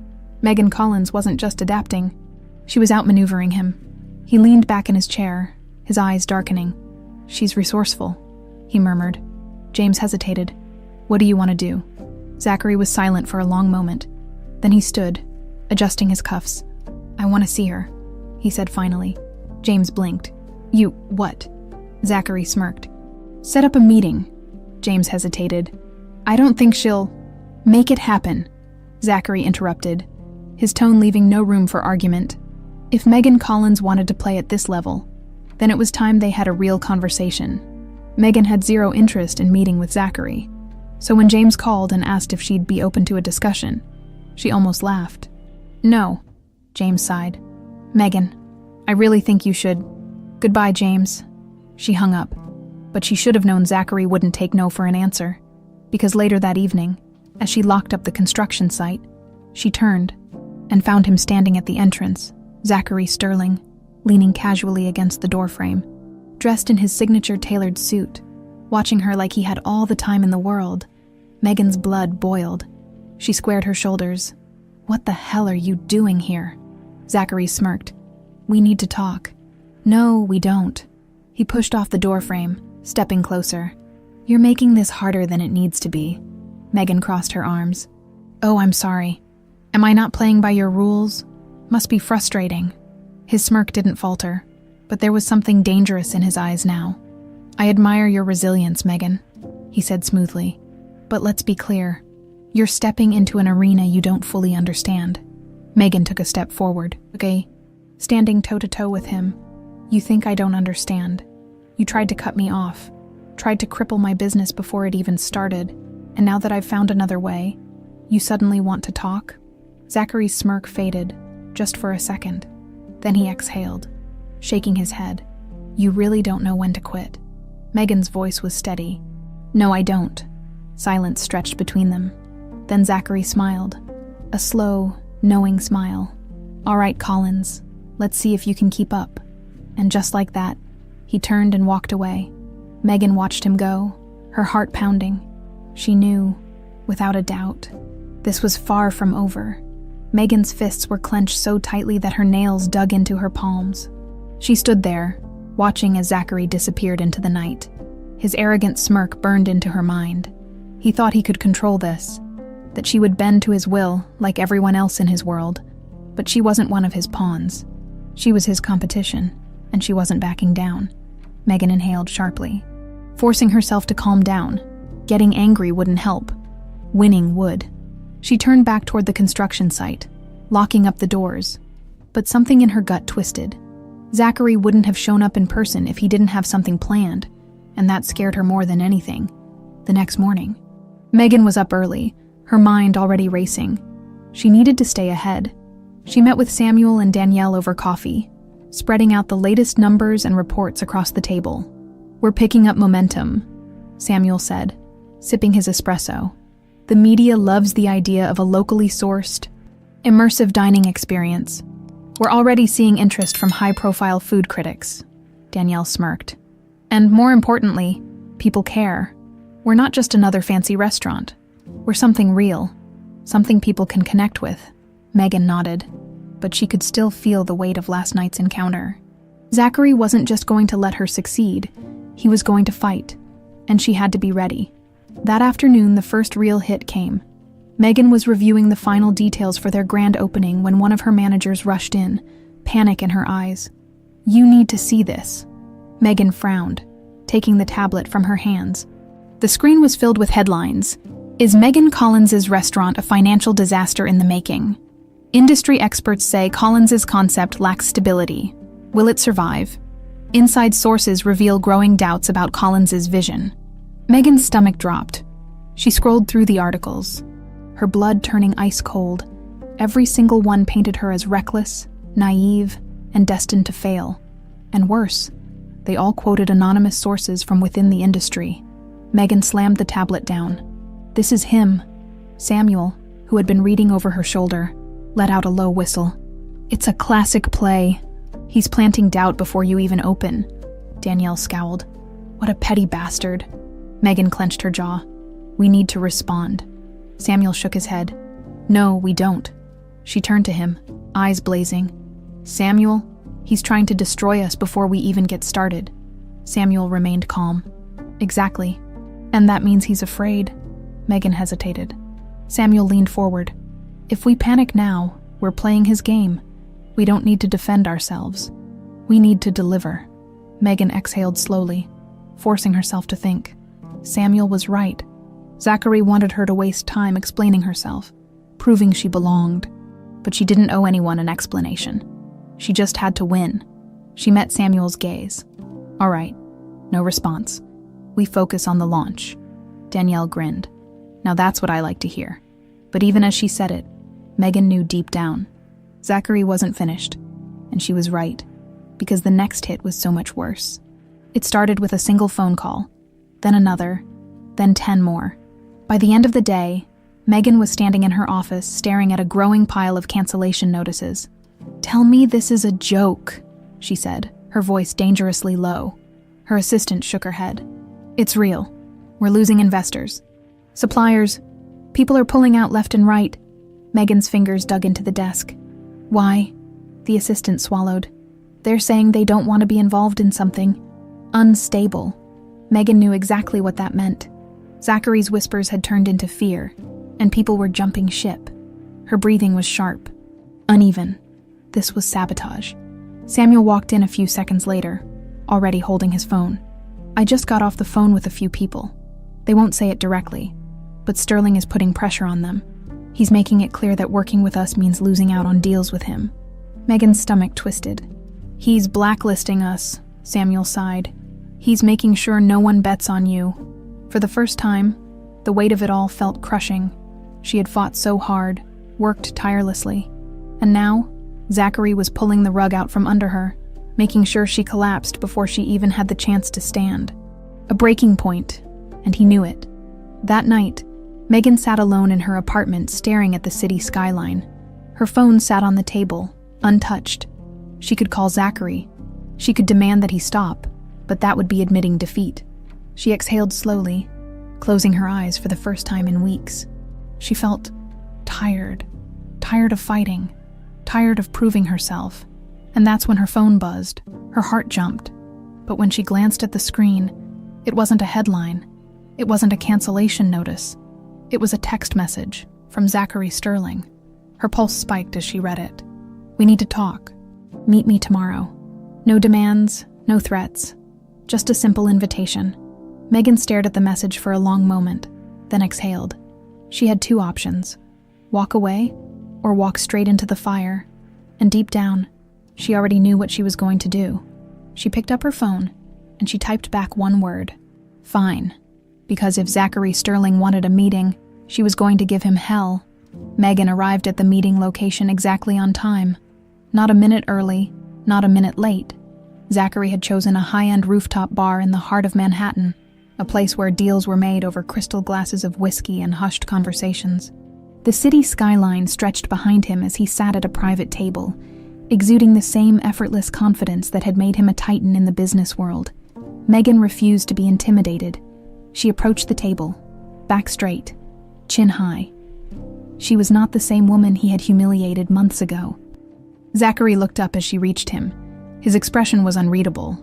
S1: Megan Collins wasn't just adapting. She was outmaneuvering him. He leaned back in his chair, his eyes darkening. "She's resourceful," he murmured. James hesitated. "What do you want to do?" Zachary was silent for a long moment. Then he stood, adjusting his cuffs. "I want to see her," he said finally. James blinked. "You, what?" Zachary smirked. "Set up a meeting." James hesitated. "I don't think she'll—" "Make it happen," Zachary interrupted, his tone leaving no room for argument. If Megan Collins wanted to play at this level, then it was time they had a real conversation. Megan had zero interest in meeting with Zachary, so when James called and asked if she'd be open to a discussion, she almost laughed. "No," James sighed. "Megan, I really think you should—" "Goodbye, James." She hung up, but she should have known Zachary wouldn't take no for an answer, because later that evening, as she locked up the construction site, she turned and found him standing at the entrance, Zachary Sterling, leaning casually against the doorframe, dressed in his signature tailored suit, watching her like he had all the time in the world. Megan's blood boiled. She squared her shoulders. "What the hell are you doing here?" Zachary smirked. "We need to talk." "No, we don't." He pushed off the doorframe, stepping closer. "You're making this harder than it needs to be." Megan crossed her arms. "Oh, I'm sorry. Am I not playing by your rules? Must be frustrating." His smirk didn't falter, but there was something dangerous in his eyes now. "I admire your resilience, Megan," he said smoothly. "But let's be clear. You're stepping into an arena you don't fully understand." Megan took a step forward. "Okay, standing toe-to-toe with him. You think I don't understand. You tried to cut me off, tried to cripple my business before it even started, and now that I've found another way, you suddenly want to talk?" Zachary's smirk faded, just for a second. Then he exhaled, shaking his head. "You really don't know when to quit." Megan's voice was steady. "No, I don't." Silence stretched between them. Then Zachary smiled, a slow, knowing smile. "All right, Collins, let's see if you can keep up." And just like that, he turned and walked away. Megan watched him go, her heart pounding. She knew, without a doubt, this was far from over. Megan's fists were clenched so tightly that her nails dug into her palms. She stood there, watching as Zachary disappeared into the night. His arrogant smirk burned into her mind. He thought he could control this, that she would bend to his will like everyone else in his world, but she wasn't one of his pawns. She was his competition, and she wasn't backing down. Megan inhaled sharply, forcing herself to calm down. Getting angry wouldn't help. Winning would. She turned back toward the construction site, locking up the doors. But something in her gut twisted. Zachary wouldn't have shown up in person if he didn't have something planned, and that scared her more than anything. The next morning, Megan was up early, her mind already racing. She needed to stay ahead. She met with Samuel and Danielle over coffee, spreading out the latest numbers and reports across the table. "We're picking up momentum," Samuel said, sipping his espresso. "The media loves the idea of a locally sourced, immersive dining experience. We're already seeing interest from high-profile food critics," Danielle smirked. "And more importantly, people care. We're not just another fancy restaurant. We're something real, something people can connect with." Megan nodded, but she could still feel the weight of last night's encounter. Zachary wasn't just going to let her succeed, he was going to fight, and she had to be ready. That afternoon, the first real hit came. Megan was reviewing the final details for their grand opening when one of her managers rushed in, panic in her eyes. "You need to see this." Megan frowned, taking the tablet from her hands. The screen was filled with headlines. Is Megan Collins's restaurant a financial disaster in the making? Industry experts say Collins's concept lacks stability. Will it survive? Inside sources reveal growing doubts about Collins's vision. Megan's stomach dropped. She scrolled through the articles, her blood turning ice cold. Every single one painted her as reckless, naive, and destined to fail. And worse, they all quoted anonymous sources from within the industry. Megan slammed the tablet down. This is him. Samuel, who had been reading over her shoulder, let out a low whistle. It's a classic play. He's planting doubt before you even open. Danielle scowled. What a petty bastard. Megan clenched her jaw. We need to respond. Samuel shook his head. No, we don't. She turned to him, eyes blazing. Samuel, he's trying to destroy us before we even get started. Samuel remained calm. Exactly. And that means he's afraid. Megan hesitated. Samuel leaned forward. If we panic now, we're playing his game. We don't need to defend ourselves. We need to deliver. Megan exhaled slowly, forcing herself to think. Samuel was right. Zachary wanted her to waste time explaining herself, proving she belonged. But she didn't owe anyone an explanation. She just had to win. She met Samuel's gaze. All right, no response. We focus on the launch. Danielle grinned. Now that's what I like to hear. But even as she said it, Megan knew deep down. Zachary wasn't finished, and she was right, because the next hit was so much worse. It started with a single phone call, then another, then 10 more. By the end of the day, Megan was standing in her office staring at a growing pile of cancellation notices. Tell me this is a joke, she said, her voice dangerously low. Her assistant shook her head. It's real. We're losing investors. Suppliers. People are pulling out left and right. Megan's fingers dug into the desk. Why? The assistant swallowed. They're saying they don't want to be involved in something unstable. Megan knew exactly what that meant. Zachary's whispers had turned into fear, and people were jumping ship. Her breathing was sharp, uneven. This was sabotage. Samuel walked in a few seconds later, already holding his phone. I just got off the phone with a few people. They won't say it directly, but Sterling is putting pressure on them. He's making it clear that working with us means losing out on deals with him. Megan's stomach twisted. He's blacklisting us, Samuel sighed. He's making sure no one bets on you. For the first time, the weight of it all felt crushing. She had fought so hard, worked tirelessly, and now Zachary was pulling the rug out from under her, making sure she collapsed before she even had the chance to stand. A breaking point, and he knew it. That night, Megan sat alone in her apartment staring at the city skyline. Her phone sat on the table, untouched. She could call Zachary. She could demand that he stop, but that would be admitting defeat. She exhaled slowly, closing her eyes for the first time in weeks. She felt tired of fighting, tired of proving herself. And that's when her phone buzzed. Her heart jumped. But when she glanced at the screen, it wasn't a headline. It wasn't a cancellation notice. It was a text message from Zachary Sterling. Her pulse spiked as she read it. We need to talk. Meet me tomorrow. No demands, no threats. Just a simple invitation. Megan stared at the message for a long moment, then exhaled. She had two options. Walk away or walk straight into the fire. And deep down, she already knew what she was going to do. She picked up her phone, and she typed back one word. Fine. Because if Zachary Sterling wanted a meeting, she was going to give him hell. Megan arrived at the meeting location exactly on time. Not a minute early, not a minute late. Zachary had chosen a high-end rooftop bar in the heart of Manhattan, a place where deals were made over crystal glasses of whiskey and hushed conversations. The city skyline stretched behind him as he sat at a private table, exuding the same effortless confidence that had made him a titan in the business world. Megan refused to be intimidated. She approached the table, back straight, chin high. She was not the same woman he had humiliated months ago. Zachary looked up as she reached him. His expression was unreadable,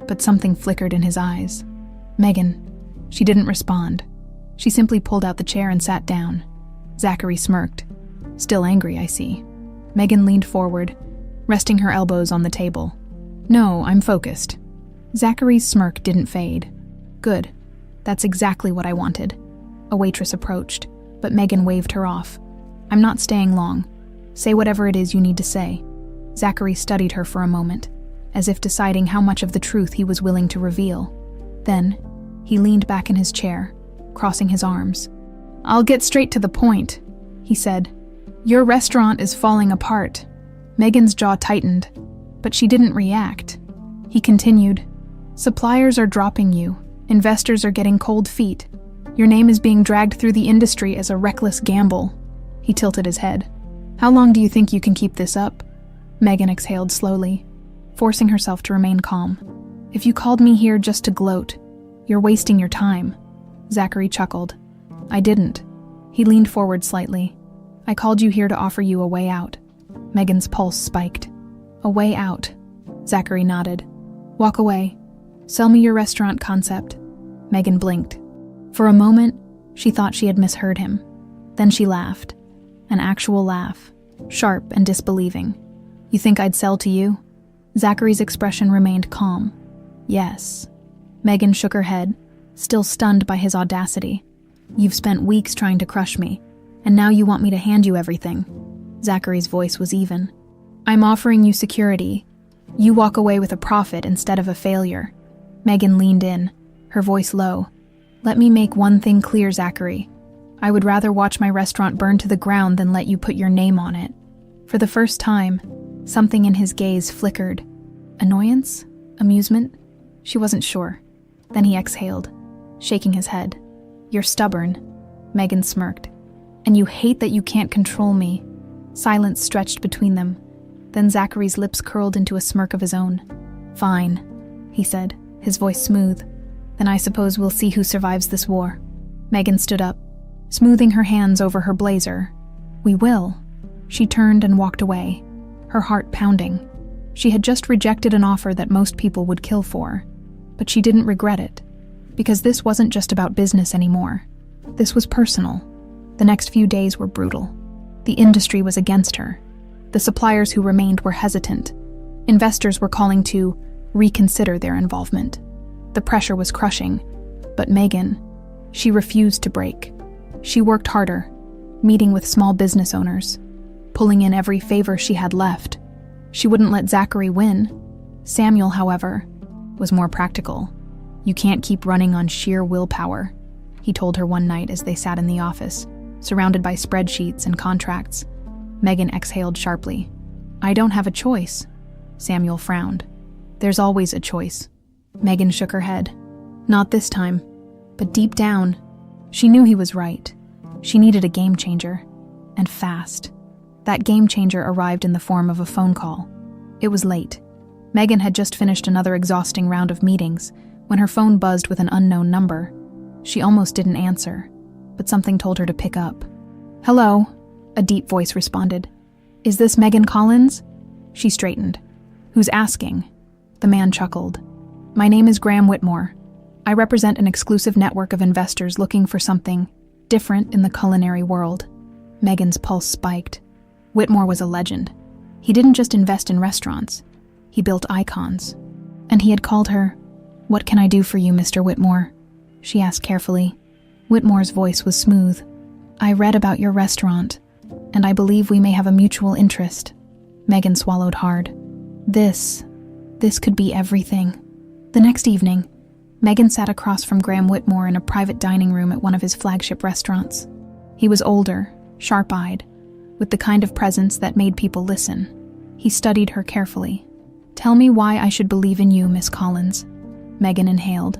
S1: but something flickered in his eyes. Megan. She didn't respond. She simply pulled out the chair and sat down. Zachary smirked. Still angry, I see. Megan leaned forward, resting her elbows on the table. No, I'm focused. Zachary's smirk didn't fade. Good. That's exactly what I wanted. A waitress approached, but Megan waved her off. I'm not staying long. Say whatever it is you need to say. Zachary studied her for a moment, as if deciding how much of the truth he was willing to reveal. Then, he leaned back in his chair, crossing his arms. I'll get straight to the point, he said. Your restaurant is falling apart. Megan's jaw tightened, but she didn't react. He continued, suppliers are dropping you. Investors are getting cold feet. Your name is being dragged through the industry as a reckless gamble. He tilted his head. How long do you think you can keep this up? Megan exhaled slowly, forcing herself to remain calm. If you called me here just to gloat, you're wasting your time. Zachary chuckled. I didn't. He leaned forward slightly. I called you here to offer you a way out. Megan's pulse spiked. A way out. Zachary nodded. Walk away. Sell me your restaurant concept. Megan blinked. For a moment, she thought she had misheard him. Then she laughed. An actual laugh, sharp and disbelieving. You think I'd sell to you? Zachary's expression remained calm. Yes. Megan shook her head, still stunned by his audacity. You've spent weeks trying to crush me, and now you want me to hand you everything. Zachary's voice was even. I'm offering you security. You walk away with a profit instead of a failure. Megan leaned in, her voice low. Let me make one thing clear, Zachary. I would rather watch my restaurant burn to the ground than let you put your name on it. For the first time, something in his gaze flickered. Annoyance? Amusement? She wasn't sure. Then he exhaled, shaking his head. You're stubborn. Megan smirked. And you hate that you can't control me. Silence stretched between them. Then Zachary's lips curled into a smirk of his own. Fine, he said, his voice smooth. Then I suppose we'll see who survives this war. Megan stood up, smoothing her hands over her blazer. We will. She turned and walked away, her heart pounding. She had just rejected an offer that most people would kill for, but she didn't regret it, because this wasn't just about business anymore. This was personal. The next few days were brutal. The industry was against her. The suppliers who remained were hesitant. Investors were calling to reconsider their involvement. The pressure was crushing, but Megan, she refused to break. She worked harder, meeting with small business owners, pulling in every favor she had left. She wouldn't let Zachary win. Samuel, however, was more practical. You can't keep running on sheer willpower, he told her one night as they sat in the office, surrounded by spreadsheets and contracts. Megan exhaled sharply. I don't have a choice. Samuel frowned. There's always a choice. Megan shook her head. Not this time. But deep down, she knew he was right. She needed a game changer. And fast. That game changer arrived in the form of a phone call. It was late. Megan had just finished another exhausting round of meetings when her phone buzzed with an unknown number. She almost didn't answer, but something told her to pick up. Hello, a deep voice responded. Is this Megan Collins? She straightened. Who's asking? The man chuckled. My name is Graham Whitmore. I represent an exclusive network of investors looking for something different in the culinary world. Megan's pulse spiked. Whitmore was a legend. He didn't just invest in restaurants. He built icons. And he had called her, What can I do for you, Mr. Whitmore? She asked carefully. Whitmore's voice was smooth. I read about your restaurant, and I believe we may have a mutual interest. Megan swallowed hard. This could be everything. The next evening, Megan sat across from Graham Whitmore in a private dining room at one of his flagship restaurants. He was older, sharp-eyed, with the kind of presence that made people listen. He studied her carefully. Tell me why I should believe in you, Miss Collins. Megan inhaled.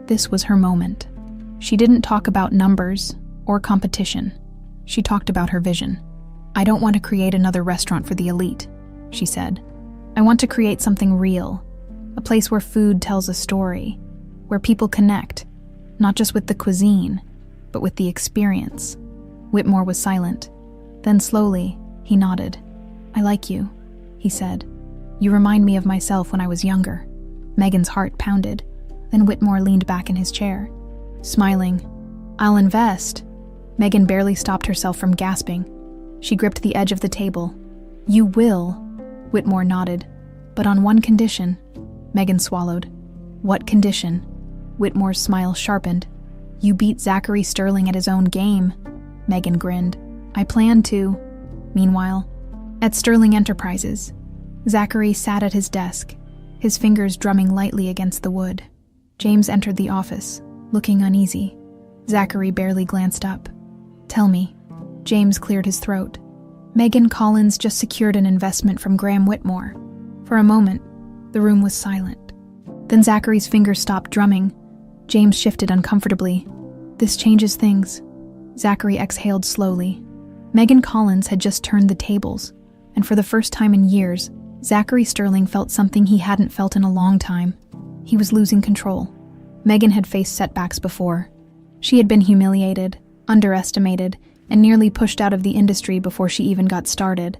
S1: This was her moment. She didn't talk about numbers or competition. She talked about her vision. I don't want to create another restaurant for the elite, she said. I want to create something real, a place where food tells a story, where people connect, not just with the cuisine, but with the experience. Whitmore was silent. Then slowly, he nodded. I like you, he said. You remind me of myself when I was younger. Megan's heart pounded. Then Whitmore leaned back in his chair, smiling. I'll invest. Megan barely stopped herself from gasping. She gripped the edge of the table. You will, Whitmore nodded. But on one condition. Megan swallowed. What condition? Whitmore's smile sharpened. You beat Zachary Sterling at his own game. Megan grinned. I planned to. Meanwhile, at Sterling Enterprises, Zachary sat at his desk, his fingers drumming lightly against the wood. James entered the office, looking uneasy. Zachary barely glanced up. Tell me. James cleared his throat. Megan Collins just secured an investment from Graham Whitmore. For a moment, the room was silent. Then Zachary's fingers stopped drumming. James shifted uncomfortably. This changes things. Zachary exhaled slowly. Megan Collins had just turned the tables, and for the first time in years, Zachary Sterling felt something he hadn't felt in a long time. He was losing control. Megan had faced setbacks before. She had been humiliated, underestimated, and nearly pushed out of the industry before she even got started.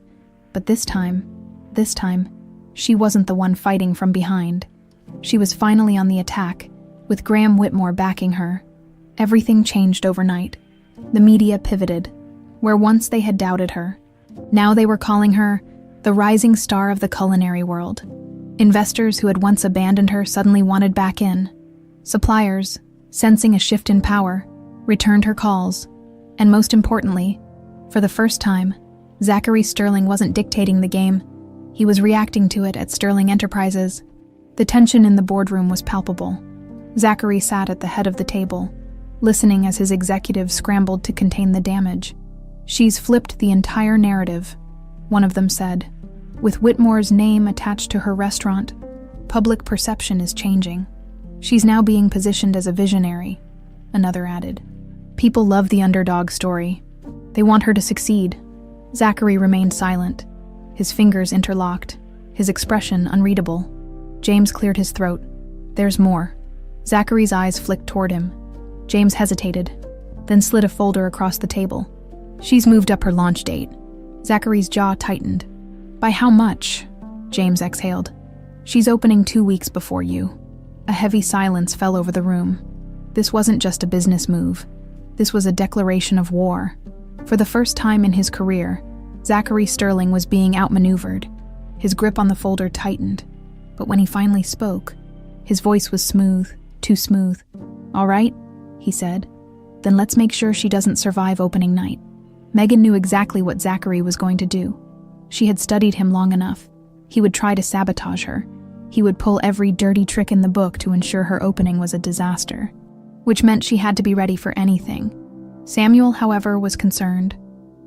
S1: But this time, she wasn't the one fighting from behind. She was finally on the attack, with Graham Whitmore backing her. Everything changed overnight. The media pivoted. Where once they had doubted her, now they were calling her the rising star of the culinary world. Investors who had once abandoned her suddenly wanted back in. Suppliers, sensing a shift in power, returned her calls. And most importantly, for the first time, Zachary Sterling wasn't dictating the game. He was reacting to it at Sterling Enterprises. The tension in the boardroom was palpable. Zachary sat at the head of the table, listening as his executives scrambled to contain the damage. She's flipped the entire narrative, one of them said. With Whitmore's name attached to her restaurant, public perception is changing. She's now being positioned as a visionary, another added. People love the underdog story. They want her to succeed. Zachary remained silent, his fingers interlocked, his expression unreadable. James cleared his throat. There's more. Zachary's eyes flicked toward him. James hesitated, then slid a folder across the table. She's moved up her launch date. Zachary's jaw tightened. By how much? James exhaled. She's opening 2 weeks before you. A heavy silence fell over the room. This wasn't just a business move. This was a declaration of war. For the first time in his career, Zachary Sterling was being outmaneuvered. His grip on the folder tightened. But when he finally spoke, his voice was smooth, too smooth. All right, he said. Then let's make sure she doesn't survive opening night. Megan knew exactly what Zachary was going to do. She had studied him long enough. He would try to sabotage her. He would pull every dirty trick in the book to ensure her opening was a disaster, which meant she had to be ready for anything. Samuel, however, was concerned.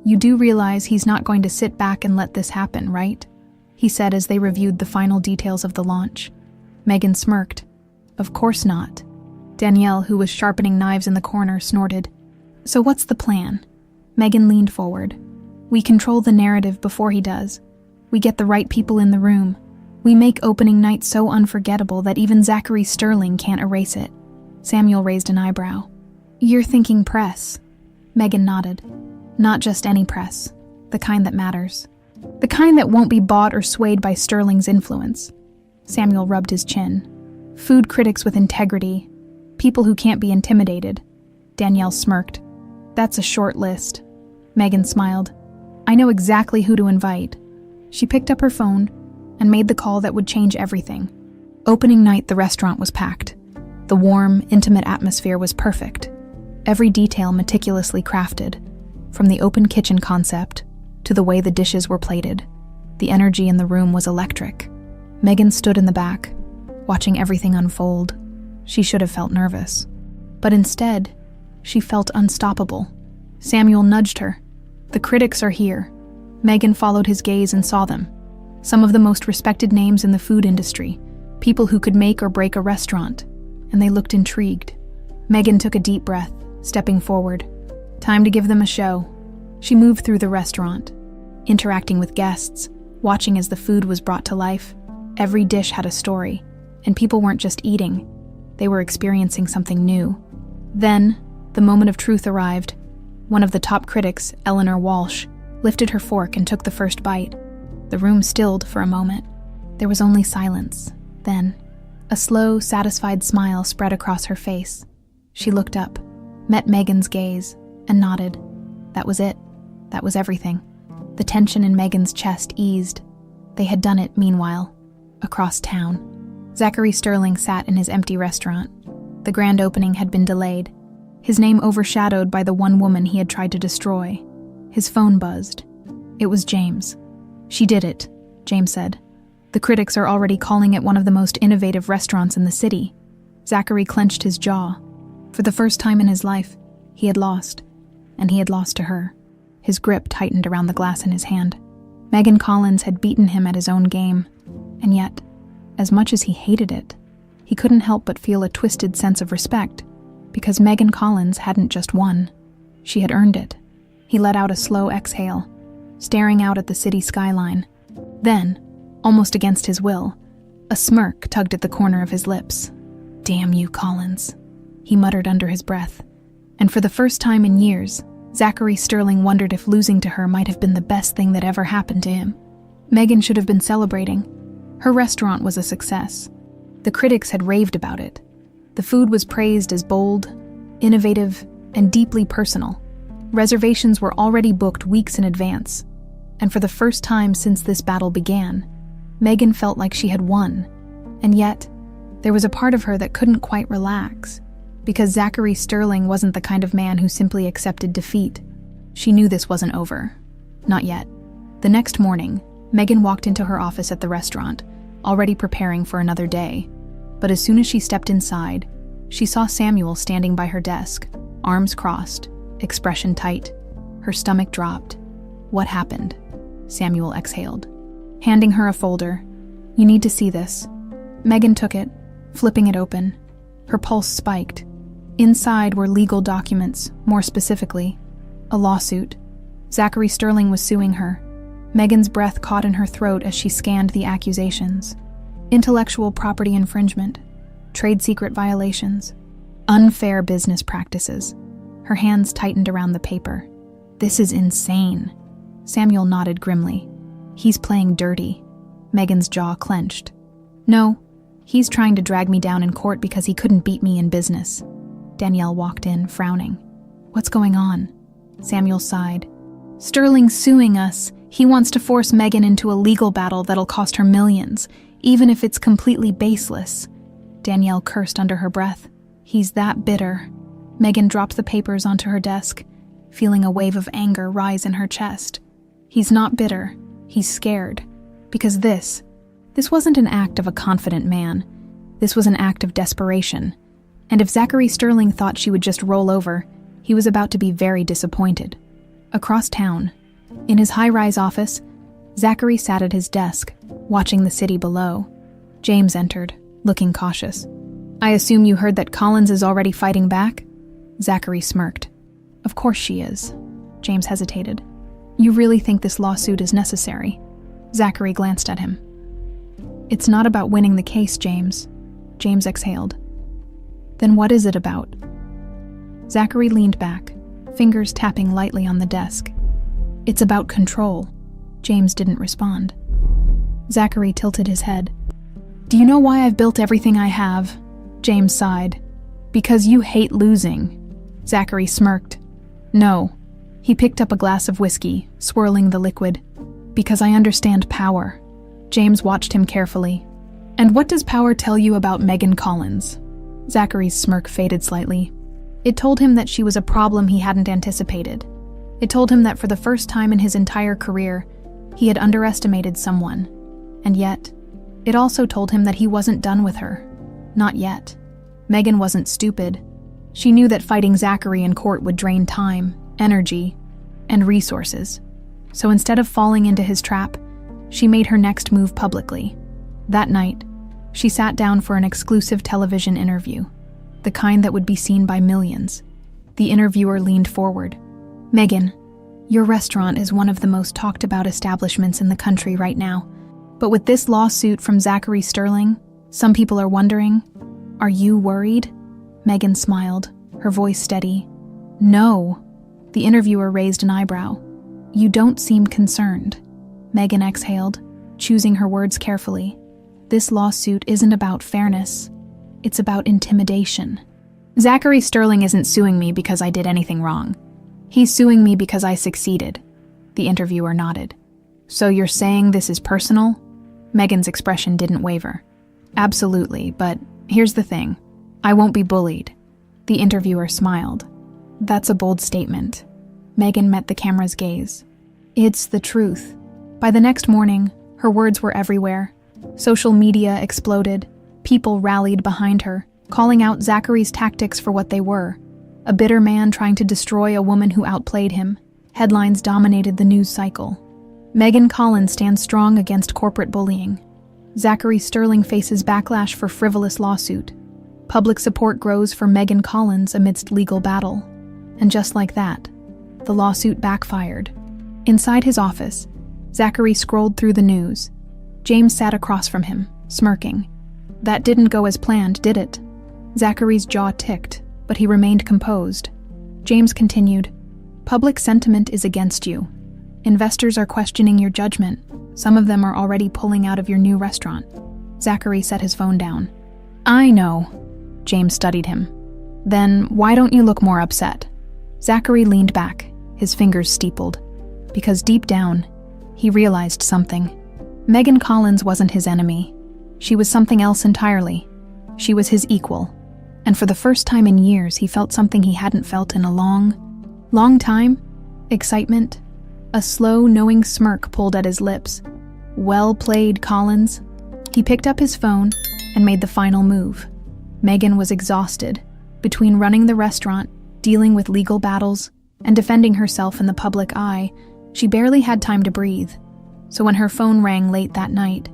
S1: You do realize he's not going to sit back and let this happen, right? He said as they reviewed the final details of the launch. Megan smirked. Of course not. Danielle, who was sharpening knives in the corner, snorted. So what's the plan? Megan leaned forward. We control the narrative before he does. We get the right people in the room. We make opening night so unforgettable that even Zachary Sterling can't erase it. Samuel raised an eyebrow. You're thinking press. Megan nodded. Not just any press. The kind that matters. The kind that won't be bought or swayed by Sterling's influence. Samuel rubbed his chin. Food critics with integrity. People who can't be intimidated. Danielle smirked. That's a short list. Megan smiled. I know exactly who to invite. She picked up her phone and made the call that would change everything. Opening night, the restaurant was packed. The warm, intimate atmosphere was perfect. Every detail meticulously crafted, from the open kitchen concept to the way the dishes were plated. The energy in the room was electric. Megan stood in the back, watching everything unfold. She should have felt nervous. But instead, she felt unstoppable. Samuel nudged her. The critics are here. Megan followed his gaze and saw them. Some of the most respected names in the food industry, people who could make or break a restaurant, and they looked intrigued. Megan took a deep breath, stepping forward. Time to give them a show. She moved through the restaurant, interacting with guests, watching as the food was brought to life. Every dish had a story, and people weren't just eating. They were experiencing something new. Then, the moment of truth arrived. One of the top critics, Eleanor Walsh, lifted her fork and took the first bite. The room stilled for a moment. There was only silence. Then, a slow, satisfied smile spread across her face. She looked up, met Megan's gaze, and nodded. That was it. That was everything. The tension in Megan's chest eased. They had done it, meanwhile, across town. Zachary Sterling sat in his empty restaurant. The grand opening had been delayed, his name overshadowed by the one woman he had tried to destroy. His phone buzzed. It was James. "She did it," James said. "The critics are already calling it one of the most innovative restaurants in the city." Zachary clenched his jaw. For the first time in his life, he had lost, and he had lost to her. His grip tightened around the glass in his hand. Megan Collins had beaten him at his own game, and yet, as much as he hated it, he couldn't help but feel a twisted sense of respect, because Megan Collins hadn't just won. She had earned it. He let out a slow exhale, staring out at the city skyline. Then, almost against his will, a smirk tugged at the corner of his lips. "Damn you, Collins," he muttered under his breath. And for the first time in years, Zachary Sterling wondered if losing to her might have been the best thing that ever happened to him. Megan should have been celebrating. Her restaurant was a success. The critics had raved about it. The food was praised as bold, innovative, and deeply personal. Reservations were already booked weeks in advance. And for the first time since this battle began, Megan felt like she had won. And yet, there was a part of her that couldn't quite relax, because Zachary Sterling wasn't the kind of man who simply accepted defeat. She knew this wasn't over. Not yet. The next morning, Megan walked into her office at the restaurant, already preparing for another day. But as soon as she stepped inside, she saw Samuel standing by her desk, arms crossed, expression tight. Her stomach dropped. "What happened?" Samuel exhaled, handing her a folder. "You need to see this." Megan took it, flipping it open. Her pulse spiked. Inside were legal documents, more specifically, a lawsuit. Zachary Sterling was suing her. Megan's breath caught in her throat as she scanned the accusations. Intellectual property infringement, trade secret violations, unfair business practices. Her hands tightened around the paper. "This is insane." Samuel nodded grimly. "He's playing dirty." Megan's jaw clenched. "No, he's trying to drag me down in court because he couldn't beat me in business." Danielle walked in, frowning. "What's going on?" Samuel sighed. "Sterling's suing us. He wants to force Megan into a legal battle that'll cost her millions, even if it's completely baseless." Danielle cursed under her breath. "He's that bitter." Megan dropped the papers onto her desk, feeling a wave of anger rise in her chest. "He's not bitter. He's scared. Because this wasn't an act of a confident man. This was an act of desperation. And if Zachary Sterling thought she would just roll over, he was about to be very disappointed. Across town, in his high-rise office, Zachary sat at his desk, watching the city below. James entered, looking cautious. "I assume you heard that Collins is already fighting back?" Zachary smirked. "Of course she is." James hesitated. "You really think this lawsuit is necessary?" Zachary glanced at him. "It's not about winning the case, James." James exhaled. "Then what is it about?" Zachary leaned back, fingers tapping lightly on the desk. "It's about control." James didn't respond. Zachary tilted his head. "Do you know why I've built everything I have?" James sighed. "Because you hate losing." Zachary smirked. "No." He picked up a glass of whiskey, swirling the liquid. "Because I understand power." James watched him carefully. "And what does power tell you about Megan Collins?" Zachary's smirk faded slightly. It told him that she was a problem he hadn't anticipated. It told him that for the first time in his entire career, he had underestimated someone. And yet, it also told him that he wasn't done with her. Not yet. Megan wasn't stupid. She knew that fighting Zachary in court would drain time, energy, and resources. So instead of falling into his trap, she made her next move publicly. That night, she sat down for an exclusive television interview, the kind that would be seen by millions. The interviewer leaned forward. "Megan, your restaurant is one of the most talked about establishments in the country right now. But with this lawsuit from Zachary Sterling, some people are wondering, are you worried?" Megan smiled, her voice steady. "No." The interviewer raised an eyebrow. "You don't seem concerned." Megan exhaled, choosing her words carefully. "This lawsuit isn't about fairness. It's about intimidation. Zachary Sterling isn't suing me because I did anything wrong. He's suing me because I succeeded." The interviewer nodded. "So you're saying this is personal?" Megan's expression didn't waver. Absolutely, but here's the thing. I won't be bullied. The interviewer smiled. That's a bold statement. Megan met the camera's gaze. It's the truth. By the next morning, her words were everywhere. Social media exploded. People rallied behind her, calling out Zachary's tactics for what they were. A bitter man trying to destroy a woman who outplayed him. Headlines dominated the news cycle. Megan Collins stands strong against corporate bullying. Zachary Sterling faces backlash for frivolous lawsuit. Public support grows for Megan Collins amidst legal battle. And just like that, the lawsuit backfired. Inside his office, Zachary scrolled through the news. James sat across from him, smirking. That didn't go as planned, did it? Zachary's jaw ticked, but he remained composed. James continued, Public sentiment is against you. Investors are questioning your judgment. Some of them are already pulling out of your new restaurant. Zachary set his phone down. I know. James studied him. Then why don't you look more upset? Zachary leaned back, his fingers steepled, because deep down, he realized something. Megan Collins wasn't his enemy. She was something else entirely. She was his equal. And for the first time in years, he felt something he hadn't felt in a long time. Excitement. A slow, knowing smirk pulled at his lips. Well played, Collins. He picked up his phone and made the final move. Megan was exhausted. Between running the restaurant, dealing with legal battles, and defending herself in the public eye, she barely had time to breathe. So when her phone rang late that night,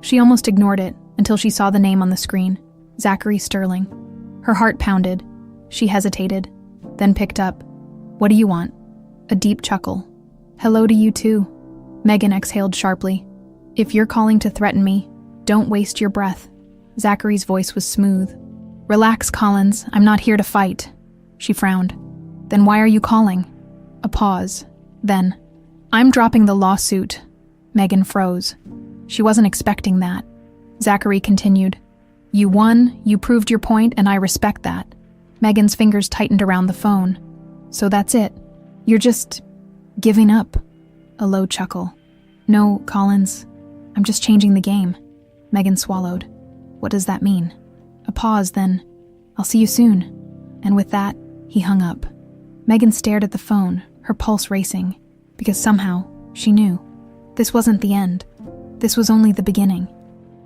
S1: she almost ignored it until she saw the name on the screen, Zachary Sterling. Her heart pounded. She hesitated, then picked up. What do you want? A deep chuckle. Hello to you too. Megan exhaled sharply. If you're calling to threaten me, don't waste your breath. Zachary's voice was smooth. Relax, Collins. I'm not here to fight. She frowned. Then why are you calling? A pause. Then, I'm dropping the lawsuit. Megan froze. She wasn't expecting that. Zachary continued. You won, you proved your point, and I respect that. Megan's fingers tightened around the phone. So that's it. You're just giving up. A low chuckle. No, Collins. I'm just changing the game. Megan swallowed. What does that mean? A pause, then. I'll see you soon. And with that, he hung up. Megan stared at the phone, her pulse racing, because somehow she knew. This wasn't the end. This was only the beginning.